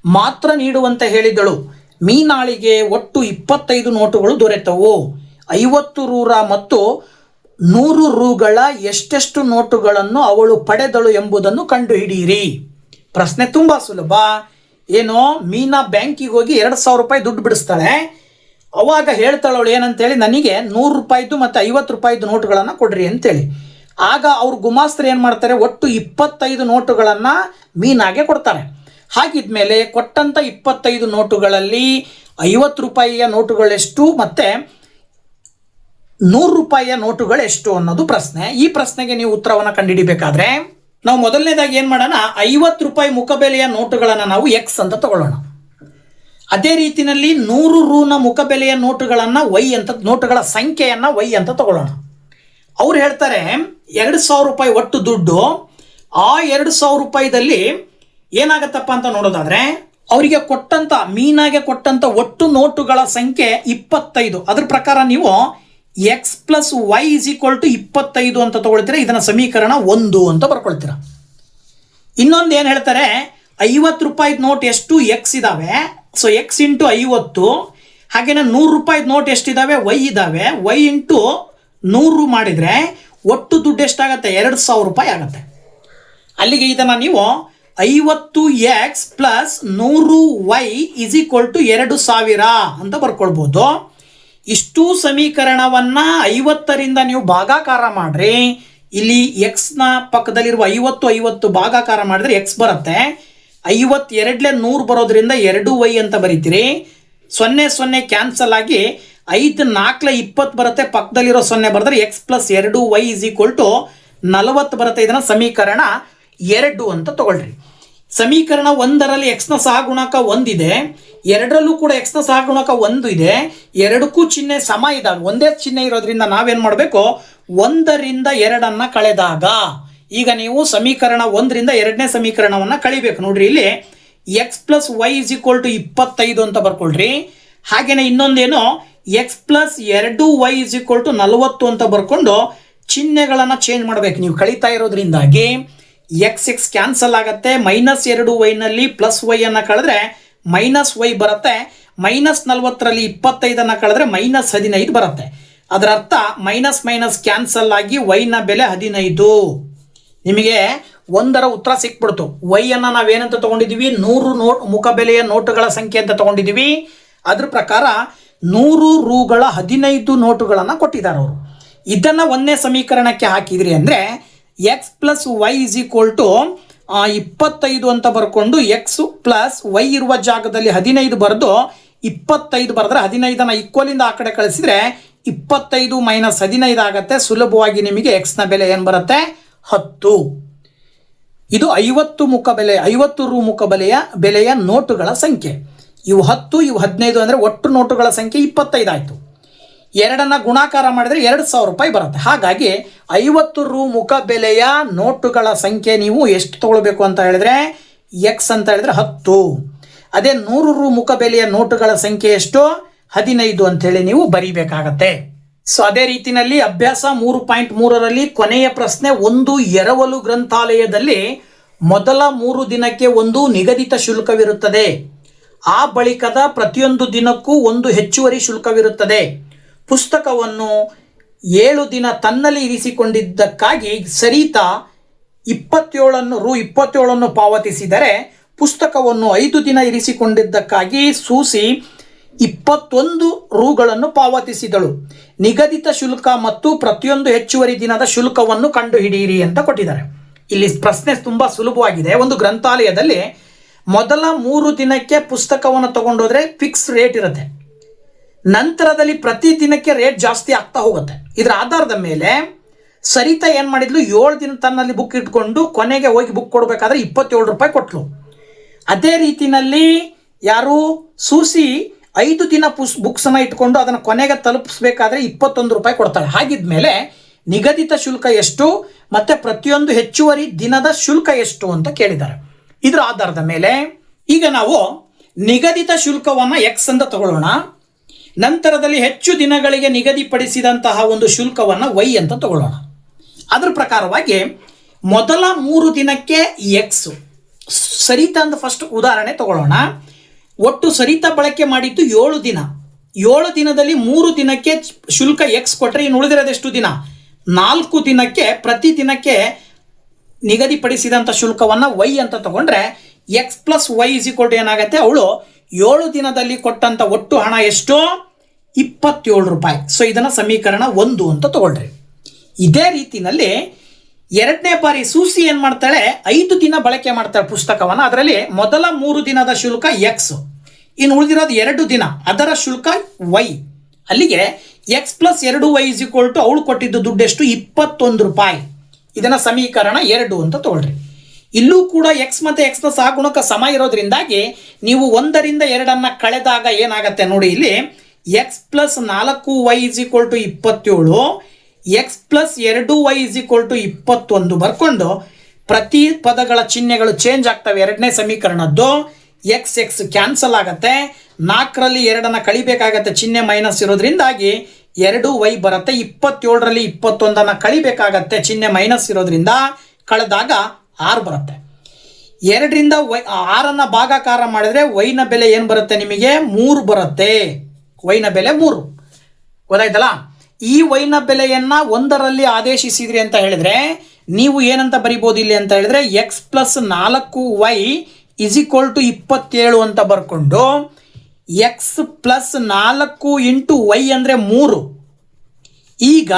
ಮಾತ್ರ ನೀಡುವಂತೆ ಹೇಳಿದಳು. ಮೀನಾಳಿಗೆ ಒಟ್ಟು 25 ನೋಟುಗಳು ದೊರೆತವು. 50 ರೂರ ಮತ್ತು 100 ರೂಗಳ ಎಷ್ಟೆಷ್ಟು ನೋಟುಗಳನ್ನು ಅವಳು ಪಡೆದಳು ಎಂಬುದನ್ನು ಕಂಡುಹಿಡಿಯಿರಿ. ಪ್ರಶ್ನೆ ತುಂಬ ಸುಲಭ. ಏನೋ ಮೀನಾ ಬ್ಯಾಂಕಿಗೆ ಹೋಗಿ 2,000 ರೂಪಾಯಿ ದುಡ್ಡು ಬಿಡಿಸ್ತಾಳೆ. ಅವಾಗ ಹೇಳ್ತಾಳವಳು ಏನಂತೇಳಿ, ನನಗೆ 100 ರೂಪಾಯಿದು ಮತ್ತು 50 ರೂಪಾಯಿದು ನೋಟುಗಳನ್ನು ಕೊಡ್ರಿ ಅಂತೇಳಿ. ಆಗ ಅವ್ರು ಗುಮಾಸ್ತರು ಏನು ಮಾಡ್ತಾರೆ, ಒಟ್ಟು 25 ನೋಟುಗಳನ್ನು ಮೀನಾಗೆ ಕೊಡ್ತಾರೆ. ಹಾಗಿದ್ಮೇಲೆ ಕೊಟ್ಟಂಥ 25 ನೋಟುಗಳಲ್ಲಿ 50 ರೂಪಾಯಿಯ ನೋಟುಗಳೆಷ್ಟು ಮತ್ತು 100 ರೂಪಾಯಿಯ ನೋಟುಗಳೆಷ್ಟು ಅನ್ನೋದು ಪ್ರಶ್ನೆ. ಈ ಪ್ರಶ್ನೆಗೆ ನೀವು ಉತ್ತರವನ್ನು ಕಂಡುಹಿಡಿಬೇಕಾದ್ರೆ ನಾವು ಮೊದಲನೇದಾಗಿ ಏನು ಮಾಡೋಣ, 50 ರೂಪಾಯಿ ಮುಖಬೆಲೆಯ ನೋಟುಗಳನ್ನು ನಾವು ಎಕ್ಸ್ ಅಂತ ತಗೊಳ್ಳೋಣ. ಅದೇ ರೀತಿಯಲ್ಲಿ 100 ರೂನ ಮುಖಬೆಲೆಯ ನೋಟುಗಳನ್ನು ವೈ ಅಂತ, ನೋಟುಗಳ ಸಂಖ್ಯೆಯನ್ನು ವೈ ಅಂತ ತಗೊಳ್ಳೋಣ. ಅವ್ರು ಹೇಳ್ತಾರೆ 2,000 ರೂಪಾಯಿ ಒಟ್ಟು ದುಡ್ಡು. ಆ 2,000 ರೂಪಾಯಿದಲ್ಲಿ ಏನಾಗತ್ತಪ್ಪ ಅಂತ ನೋಡೋದಾದ್ರೆ, ಅವರಿಗೆ ಕೊಟ್ಟಂತ, ಮೀನಾಗೆ ಕೊಟ್ಟಂತ ಒಟ್ಟು ನೋಟುಗಳ ಸಂಖ್ಯೆ 25. ಅದ್ರ ಪ್ರಕಾರ ನೀವು X plus Y is equal to 25 ಅಂತ ತಗೊಳ್ತೀರಾ. ಇದನ್ನ ಸಮೀಕರಣ 1 ಅಂತ ಬರ್ಕೊಳ್ತೀರಾ. ಇನ್ನೊಂದು ಏನು ಹೇಳ್ತಾರೆ, 50 ರೂಪಾಯಿ ನೋಟ್ ಎಷ್ಟು ಎಕ್ಸ್ ಇದಾವೆ, ಸೊ ಎಕ್ಸ್ ಇಂಟು 50. ಹಾಗೇನೆ 100 ರೂಪಾಯಿ ನೋಟ್ ಎಷ್ಟಿದಾವೆ, ವೈ ಇದಾವೆ. ವೈ ಇಂಟು 100 ಮಾಡಿದರೆ ಒಟ್ಟು ದುಡ್ಡು ಎಷ್ಟಾಗತ್ತೆ, 2,000 ರೂಪಾಯಿ ಆಗುತ್ತೆ. ಅಲ್ಲಿಗೆ ಇದನ್ನು ನೀವು 50 X plus 100 Y is equal to 2,000 ಅಂತ ಬರ್ಕೊಳ್ಬೋದು. ಇಷ್ಟು ಸಮೀಕರಣವನ್ನು 50ರಿಂದ ನೀವು ಭಾಗಾಕಾರ ಮಾಡ್ರಿ. ಇಲ್ಲಿ ಎಕ್ಸ್ನ ಪಕ್ಕದಲ್ಲಿರುವ 50 ಭಾಗಾಕಾರ ಮಾಡಿದ್ರೆ ಎಕ್ಸ್ ಬರುತ್ತೆ. 52 100 ಬರೋದ್ರಿಂದ 2y ಅಂತ ಬರೀತೀರಿ. 0 ಕ್ಯಾನ್ಸಲ್ ಆಗಿ 5 4 20 ಬರುತ್ತೆ. ಪಕ್ಕದಲ್ಲಿರೋ 0 ಬರೆದ್ರೆ X plus 2y is equal to 40 ಬರುತ್ತೆ. ಇದನ್ನ ಸಮೀಕರಣ 2 ಅಂತ ತಗೊಳ್ರಿ. ಸಮೀಕರಣ 1ರಲ್ಲಿ ಎಕ್ಸ್ನ ಸಹಗುಣಕ 1 ಇದೆ, 2ರಲ್ಲೂ ಕೂಡ ಎಕ್ಸ್ನ ಸಹಗುಣಕ 1 ಇದೆ. ಎರಡಕ್ಕೂ ಚಿಹ್ನೆ ಸಮ ಇದ್ದಾಗ, ಒಂದೇ ಚಿಹ್ನೆ ಇರೋದ್ರಿಂದ ನಾವೇನು ಮಾಡಬೇಕು, 1ರಿಂದ 2ಅನ್ನು ಕಳೆದಾಗ, ಈಗ ನೀವು ಸಮೀಕರಣ 1ರಿಂದ 2ನೇ ಸಮೀಕರಣವನ್ನು ಕಳಿಬೇಕು. ನೋಡ್ರಿ, ಇಲ್ಲಿ X plus Y is equal to 25 ಅಂತ ಬರ್ಕೊಳ್ರಿ. ಹಾಗೇನೆ ಇನ್ನೊಂದೇನು, X plus 2y is equal to 40 ಅಂತ ಬರ್ಕೊಂಡು ಚಿಹ್ನೆಗಳನ್ನು ಚೇಂಜ್ ಮಾಡಬೇಕು. ನೀವು ಕಳೀತಾ ಇರೋದ್ರಿಂದಾಗಿ ಎಕ್ಸ್ ಎಕ್ಸ್ ಕ್ಯಾನ್ಸಲ್ ಆಗುತ್ತೆ. -2y ನಲ್ಲಿ ಪ್ಲಸ್ ವೈ ಅನ್ನು ಕಳೆದ್ರೆ -y ಬರುತ್ತೆ. -40ರಲ್ಲಿ 25 ಕಳೆದ್ರೆ -15 ಬರುತ್ತೆ. ಅದರ ಅರ್ಥ ಮೈನಸ್ ಕ್ಯಾನ್ಸಲ್ ಆಗಿ ವೈನ ಬೆಲೆ 15. ನಿಮಗೆ 1ರ ಉತ್ತರ ಸಿಕ್ಬಿಡ್ತು. ವೈ ಅನ್ನು ನಾವೇನಂತ ತಗೊಂಡಿದ್ದೀವಿ, 100 ಮುಖಬೆಲೆಯ ನೋಟುಗಳ ಸಂಖ್ಯೆ ಅಂತ ತಗೊಂಡಿದ್ದೀವಿ. ಅದ್ರ ಪ್ರಕಾರ 100 ರೂಗಳ 15 ನೋಟುಗಳನ್ನು ಕೊಟ್ಟಿದ್ದಾರೆ ಅವರು. ಇದನ್ನು 1ನೇ ಸಮೀಕರಣಕ್ಕೆ ಹಾಕಿದ್ರಿ ಅಂದರೆ X plus Y is equal to 25 ಅಂತ ಬರ್ಕೊಂಡು ಎಕ್ಸ್ ಪ್ಲಸ್ ವೈ ಇರುವ ಜಾಗದಲ್ಲಿ 15 ಬರೆದು 25 ಬರೆದ್ರೆ 15ನ ಈಕ್ವಲಿಂದ ಆ ಕಡೆ ಕಳಿಸಿದ್ರೆ 25 - 15 ಆಗುತ್ತೆ. ಸುಲಭವಾಗಿ ನಿಮಗೆ ಎಕ್ಸ್ನ ಬೆಲೆ ಏನು ಬರುತ್ತೆ, 10. ಇದು 50 ರು ಮುಖಬೆಲೆಯ ನೋಟುಗಳ ಸಂಖ್ಯೆ. ಇವು 10, ಇವು 15 ಅಂದರೆ ಒಟ್ಟು ನೋಟುಗಳ ಸಂಖ್ಯೆ 25 ಆಯಿತು. 2ಅನ್ನು ಗುಣಾಕಾರ ಮಾಡಿದರೆ 2,000 ರೂಪಾಯಿ ಬರುತ್ತೆ. ಹಾಗಾಗಿ 50 ರು ಮುಖಬೆಲೆಯ ನೋಟುಗಳ ಸಂಖ್ಯೆ ನೀವು ಎಷ್ಟು ತಗೊಳ್ಬೇಕು ಅಂತ ಹೇಳಿದ್ರೆ, ಎಕ್ಸ್ ಅಂತ ಹೇಳಿದ್ರೆ 10. ಅದೇ 100 ರು ಮುಖಬೆಲೆಯ ನೋಟುಗಳ ಸಂಖ್ಯೆ ಎಷ್ಟು, 15 ಅಂತೇಳಿ ನೀವು ಬರೀಬೇಕಾಗತ್ತೆ. ಸೊ ಅದೇ ರೀತಿಯಲ್ಲಿ ಅಭ್ಯಾಸ 3.3ರಲ್ಲಿ ಕೊನೆಯ ಪ್ರಶ್ನೆ, ಒಂದು ಎರವಲು ಗ್ರಂಥಾಲಯದಲ್ಲಿ ಮೊದಲ 3 ದಿನಕ್ಕೆ ಒಂದು ನಿಗದಿತ ಶುಲ್ಕವಿರುತ್ತದೆ. ಆ ಬಳಿಕದ ಪ್ರತಿಯೊಂದು ದಿನಕ್ಕೂ ಒಂದು ಹೆಚ್ಚುವರಿ ಶುಲ್ಕವಿರುತ್ತದೆ. ಪುಸ್ತಕವನ್ನು 7 ದಿನ ತನ್ನಲ್ಲಿ ಇರಿಸಿಕೊಂಡಿದ್ದಕ್ಕಾಗಿ ಸರಿತಾ 27 ಪಾವತಿಸಿದರೆ, ಪುಸ್ತಕವನ್ನು 5 ದಿನ ಇರಿಸಿಕೊಂಡಿದ್ದಕ್ಕಾಗಿ ಸೂಸಿ 21 ರೂಗಳನ್ನು ಪಾವತಿಸಿದಳು. ನಿಗದಿತ ಶುಲ್ಕ ಮತ್ತು ಪ್ರತಿಯೊಂದು ಹೆಚ್ಚುವರಿ ದಿನದ ಶುಲ್ಕವನ್ನು ಕಂಡುಹಿಡಿಯಿರಿ ಅಂತ ಕೊಟ್ಟಿದ್ದಾರೆ. ಇಲ್ಲಿ ಪ್ರಶ್ನೆ ತುಂಬ ಸುಲಭವಾಗಿದೆ. ಒಂದು ಗ್ರಂಥಾಲಯದಲ್ಲಿ ಮೊದಲ 3 ದಿನಕ್ಕೆ ಪುಸ್ತಕವನ್ನು ತಗೊಂಡೋದ್ರೆ ಫಿಕ್ಸ್ ರೇಟ್ ಇರುತ್ತೆ. ನಂತರದಲ್ಲಿ ಪ್ರತಿ ದಿನಕ್ಕೆ ರೇಟ್ ಜಾಸ್ತಿ ಆಗ್ತಾ ಹೋಗುತ್ತೆ. ಇದರ ಆಧಾರದ ಮೇಲೆ ಸರಿತಾ ಏನು ಮಾಡಿದ್ಲು, 7 ದಿನ ತನ್ನಲ್ಲಿ ಬುಕ್ ಇಟ್ಕೊಂಡು ಕೊನೆಗೆ ಹೋಗಿ ಬುಕ್ ಕೊಡಬೇಕಾದ್ರೆ 27 ರೂಪಾಯಿ ಕೊಟ್ಲು. ಅದೇ ರೀತಿಯಲ್ಲಿ ಯಾರು ಸೂಸಿ 5 ದಿನ ಬುಕ್ಸನ್ನು ಇಟ್ಕೊಂಡು ಅದನ್ನು ಕೊನೆಗೆ ತಲುಪಿಸ್ಬೇಕಾದ್ರೆ 21 ರೂಪಾಯಿ ಕೊಡ್ತಾಳೆ. ಹಾಗಿದ್ಮೇಲೆ ನಿಗದಿತ ಶುಲ್ಕ ಎಷ್ಟು ಮತ್ತೆ ಪ್ರತಿಯೊಂದು ಹೆಚ್ಚುವರಿ ದಿನದ ಶುಲ್ಕ ಎಷ್ಟು ಅಂತ ಕೇಳಿದ್ದಾರೆ. ಇದರ ಆಧಾರದ ಮೇಲೆ ಈಗ ನಾವು ನಿಗದಿತ ಶುಲ್ಕವನ್ನು ಎಕ್ಸ್ ಅಂತ ತಗೊಳ್ಳೋಣ. ನಂತರದಲ್ಲಿ ಹೆಚ್ಚು ದಿನಗಳಿಗೆ ನಿಗದಿಪಡಿಸಿದಂತಹ ಒಂದು ಶುಲ್ಕವನ್ನು ವೈ ಅಂತ ತಗೊಳ್ಳೋಣ. ಅದರ ಪ್ರಕಾರವಾಗಿ ಮೊದಲ 3 ದಿನಕ್ಕೆ ಎಕ್ಸ್ ಸರಿತ ಅಂತ ಫಸ್ಟ್ ಉದಾಹರಣೆ ತಗೊಳ್ಳೋಣ. ಒಟ್ಟು ಸರಿತ ಬಳಕೆ ಮಾಡಿದ್ದು 7 ದಿನ. 7 ದಿನದಲ್ಲಿ 3 ದಿನಕ್ಕೆ ಶುಲ್ಕ ಎಕ್ಸ್ ಕೊಟ್ಟರೆ ಇನ್ನು ಉಳಿದಿರೋದೆಷ್ಟು ದಿನ? 4 ದಿನಕ್ಕೆ ಪ್ರತಿ ದಿನಕ್ಕೆ ನಿಗದಿಪಡಿಸಿದಂಥ ಶುಲ್ಕವನ್ನು ವೈ ಅಂತ ತಗೊಂಡ್ರೆ X plus Y is equal to ಏನಾಗುತ್ತೆ? ಅವಳು 7 ದಿನದಲ್ಲಿ ಕೊಟ್ಟಂಥ ಒಟ್ಟು ಹಣ ಎಷ್ಟು? 27 ರೂಪಾಯಿ. ಸೊ ಇದನ್ನು ಸಮೀಕರಣ 1 ಅಂತ ತಗೊಳ್ರಿ. ಇದೇ ರೀತಿಯಲ್ಲಿ ಎರಡನೇ ಬಾರಿ ಸೂಸಿ ಏನು ಮಾಡ್ತಾಳೆ? 5 ದಿನ ಬಳಕೆ ಮಾಡ್ತಾಳೆ ಪುಸ್ತಕವನ್ನು. ಅದರಲ್ಲಿ ಮೊದಲ 3 ದಿನದ ಶುಲ್ಕ ಎಕ್ಸ್, ಇನ್ನು ಉಳಿದಿರೋದು 2 ದಿನ, ಅದರ ಶುಲ್ಕ ವೈ. ಅಲ್ಲಿಗೆ X plus 2y is equal to ಅವಳು ಕೊಟ್ಟಿದ್ದು ದುಡ್ಡು ಎಷ್ಟು? 21 ರೂಪಾಯಿ. ಇದನ್ನು ಸಮೀಕರಣ 2 ಅಂತ ತಗೊಳ್ರಿ. ಇಲ್ಲೂ ಕೂಡ ಎಕ್ಸ್ ಮತ್ತು ಎಕ್ಸ್ನ ಸಹಗುಣಕ ಸಮ ಇರೋದ್ರಿಂದಾಗಿ ನೀವು 1ರಿಂದ 2 ಕಳೆದಾಗ ಏನಾಗುತ್ತೆ ನೋಡಿ, ಇಲ್ಲಿ X plus 4y is equal to 27, X plus 2y is equal to 21 ಬರ್ಕೊಂಡು ಪ್ರತಿ ಪದಗಳ ಚಿಹ್ನೆಗಳು ಚೇಂಜ್ ಆಗ್ತವೆ. ಎರಡನೇ ಸಮೀಕರಣದ್ದು ಎಕ್ಸ್ ಎಕ್ಸ್ ಕ್ಯಾನ್ಸಲ್ ಆಗುತ್ತೆ. 4ರಲ್ಲಿ 2 ಕಳಿಬೇಕಾಗತ್ತೆ, ಚಿಹ್ನೆ ಮೈನಸ್ ಇರೋದ್ರಿಂದಾಗಿ 2y ಬರುತ್ತೆ. 27ರಲ್ಲಿ 21 ಕಳಿಬೇಕಾಗತ್ತೆ, ಚಿಹ್ನೆ ಮೈನಸ್ ಇರೋದ್ರಿಂದ ಕಳೆದಾಗ 6 ಬರುತ್ತೆ. 2ರಿಂದ 6 ಭಾಗಾಕಾರ ಮಾಡಿದ್ರೆ ವೈನ ಬೆಲೆ ಏನು ಬರುತ್ತೆ ನಿಮಗೆ? 3 ಬರುತ್ತೆ. ವೈನ ಬೆಲೆ 3 ಗೊತ್ತಾಯ್ತಲ್ಲ. ಈ ವೈನ ಬೆಲೆಯನ್ನು 1ರಲ್ಲಿ ಆದೇಶಿಸಿದ್ರಿ ಅಂತ ಹೇಳಿದ್ರೆ ನೀವು ಏನಂತ ಬರಿಬೋದು ಇಲ್ಲಿ ಅಂತ ಹೇಳಿದ್ರೆ X plus 4y is equal to 27 ಅಂತ ಬರ್ಕೊಂಡು ಎಕ್ಸ್ ಪ್ಲಸ್ 4 ಇಂಟು ವೈ ಅಂದರೆ 3. ಈಗ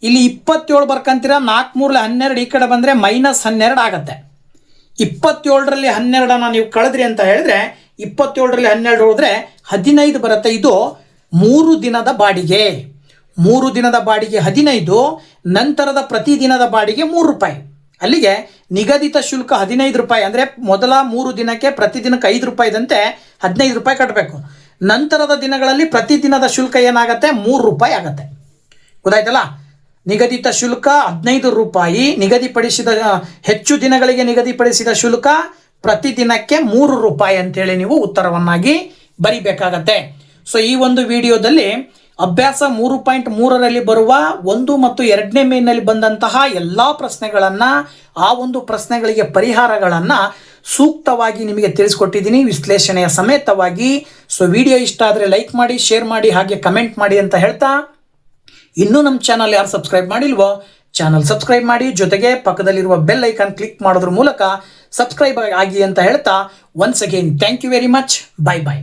ಇಲ್ಲಿ 27 ಬರ್ಕಂತೀರ, 4 3 12, ಈ ಕಡೆ ಬಂದರೆ -12 ಆಗುತ್ತೆ. 27ರಲ್ಲಿ 12 ನೀವು ಕಳೆದ್ರಿ ಅಂತ ಹೇಳಿದ್ರೆ 27ರಲ್ಲಿ 12 ಹೋದರೆ 15 ಬರುತ್ತೆ. ಇದು 3 ದಿನದ ಬಾಡಿಗೆ. 3 ದಿನದ ಬಾಡಿಗೆ 15, ನಂತರದ ಪ್ರತಿದಿನದ ಬಾಡಿಗೆ 3 ರೂಪಾಯಿ. ಅಲ್ಲಿಗೆ ನಿಗದಿತ ಶುಲ್ಕ 15 ರೂಪಾಯಿ. ಅಂದರೆ ಮೊದಲ 3 ದಿನಕ್ಕೆ ಪ್ರತಿದಿನಕ್ಕೆ 5 ರೂಪಾಯಿದಂತೆ 15 ರೂಪಾಯಿ ಕಟ್ಟಬೇಕು. ನಂತರದ ದಿನಗಳಲ್ಲಿ ಪ್ರತಿದಿನದ ಶುಲ್ಕ ಏನಾಗುತ್ತೆ? 3 ರೂಪಾಯಿ ಆಗುತ್ತೆ. ಗೊತ್ತಾಯ್ತಲ್ಲ. ನಿಗದಿತ ಶುಲ್ಕ 15 ರೂಪಾಯಿ, ನಿಗದಿಪಡಿಸಿದ ಹೆಚ್ಚು ದಿನಗಳಿಗೆ ನಿಗದಿಪಡಿಸಿದ ಶುಲ್ಕ ಪ್ರತಿದಿನಕ್ಕೆ 3 ರೂಪಾಯಿ ಅಂತೇಳಿ ನೀವು ಉತ್ತರವನ್ನಾಗಿ ಬರಿಬೇಕಾಗತ್ತೆ. ಸೊ ಈ ಒಂದು ವಿಡಿಯೋದಲ್ಲಿ ಅಭ್ಯಾಸ 3.3ರಲ್ಲಿ ಬರುವ 1 ಮತ್ತು 2ನೇ ಮೇನಲ್ಲಿ ಬಂದಂತಹ ಎಲ್ಲ ಪ್ರಶ್ನೆಗಳನ್ನು, ಆ ಒಂದು ಪ್ರಶ್ನೆಗಳಿಗೆ ಪರಿಹಾರಗಳನ್ನು ಸೂಕ್ತವಾಗಿ ನಿಮಗೆ ತಿಳಿಸ್ಕೊಟ್ಟಿದ್ದೀನಿ ವಿಶ್ಲೇಷಣೆಯ ಸಮೇತವಾಗಿ. ಸೊ ವಿಡಿಯೋ ಇಷ್ಟ ಆದರೆ ಲೈಕ್ ಮಾಡಿ, ಶೇರ್ ಮಾಡಿ, ಹಾಗೆ ಕಮೆಂಟ್ ಮಾಡಿ ಅಂತ ಹೇಳ್ತಾ, ಇನ್ನೂ ನಮ್ಮ ಚಾನಲ್ ಯಾರು ಸಬ್ಸ್ಕ್ರೈಬ್ ಮಾಡಿಲ್ವೋ ಚಾನಲ್ ಸಬ್ಸ್ಕ್ರೈಬ್ ಮಾಡಿ, ಜೊತೆಗೆ ಪಕ್ಕದಲ್ಲಿರುವ ಬೆಲ್ ಐಕಾನ್ ಕ್ಲಿಕ್ ಮಾಡೋದ್ರ ಮೂಲಕ ಸಬ್ಸ್ಕ್ರೈಬ್ ಆಗಿ ಅಂತ ಹೇಳ್ತಾ, once again thank you very much. Bye bye.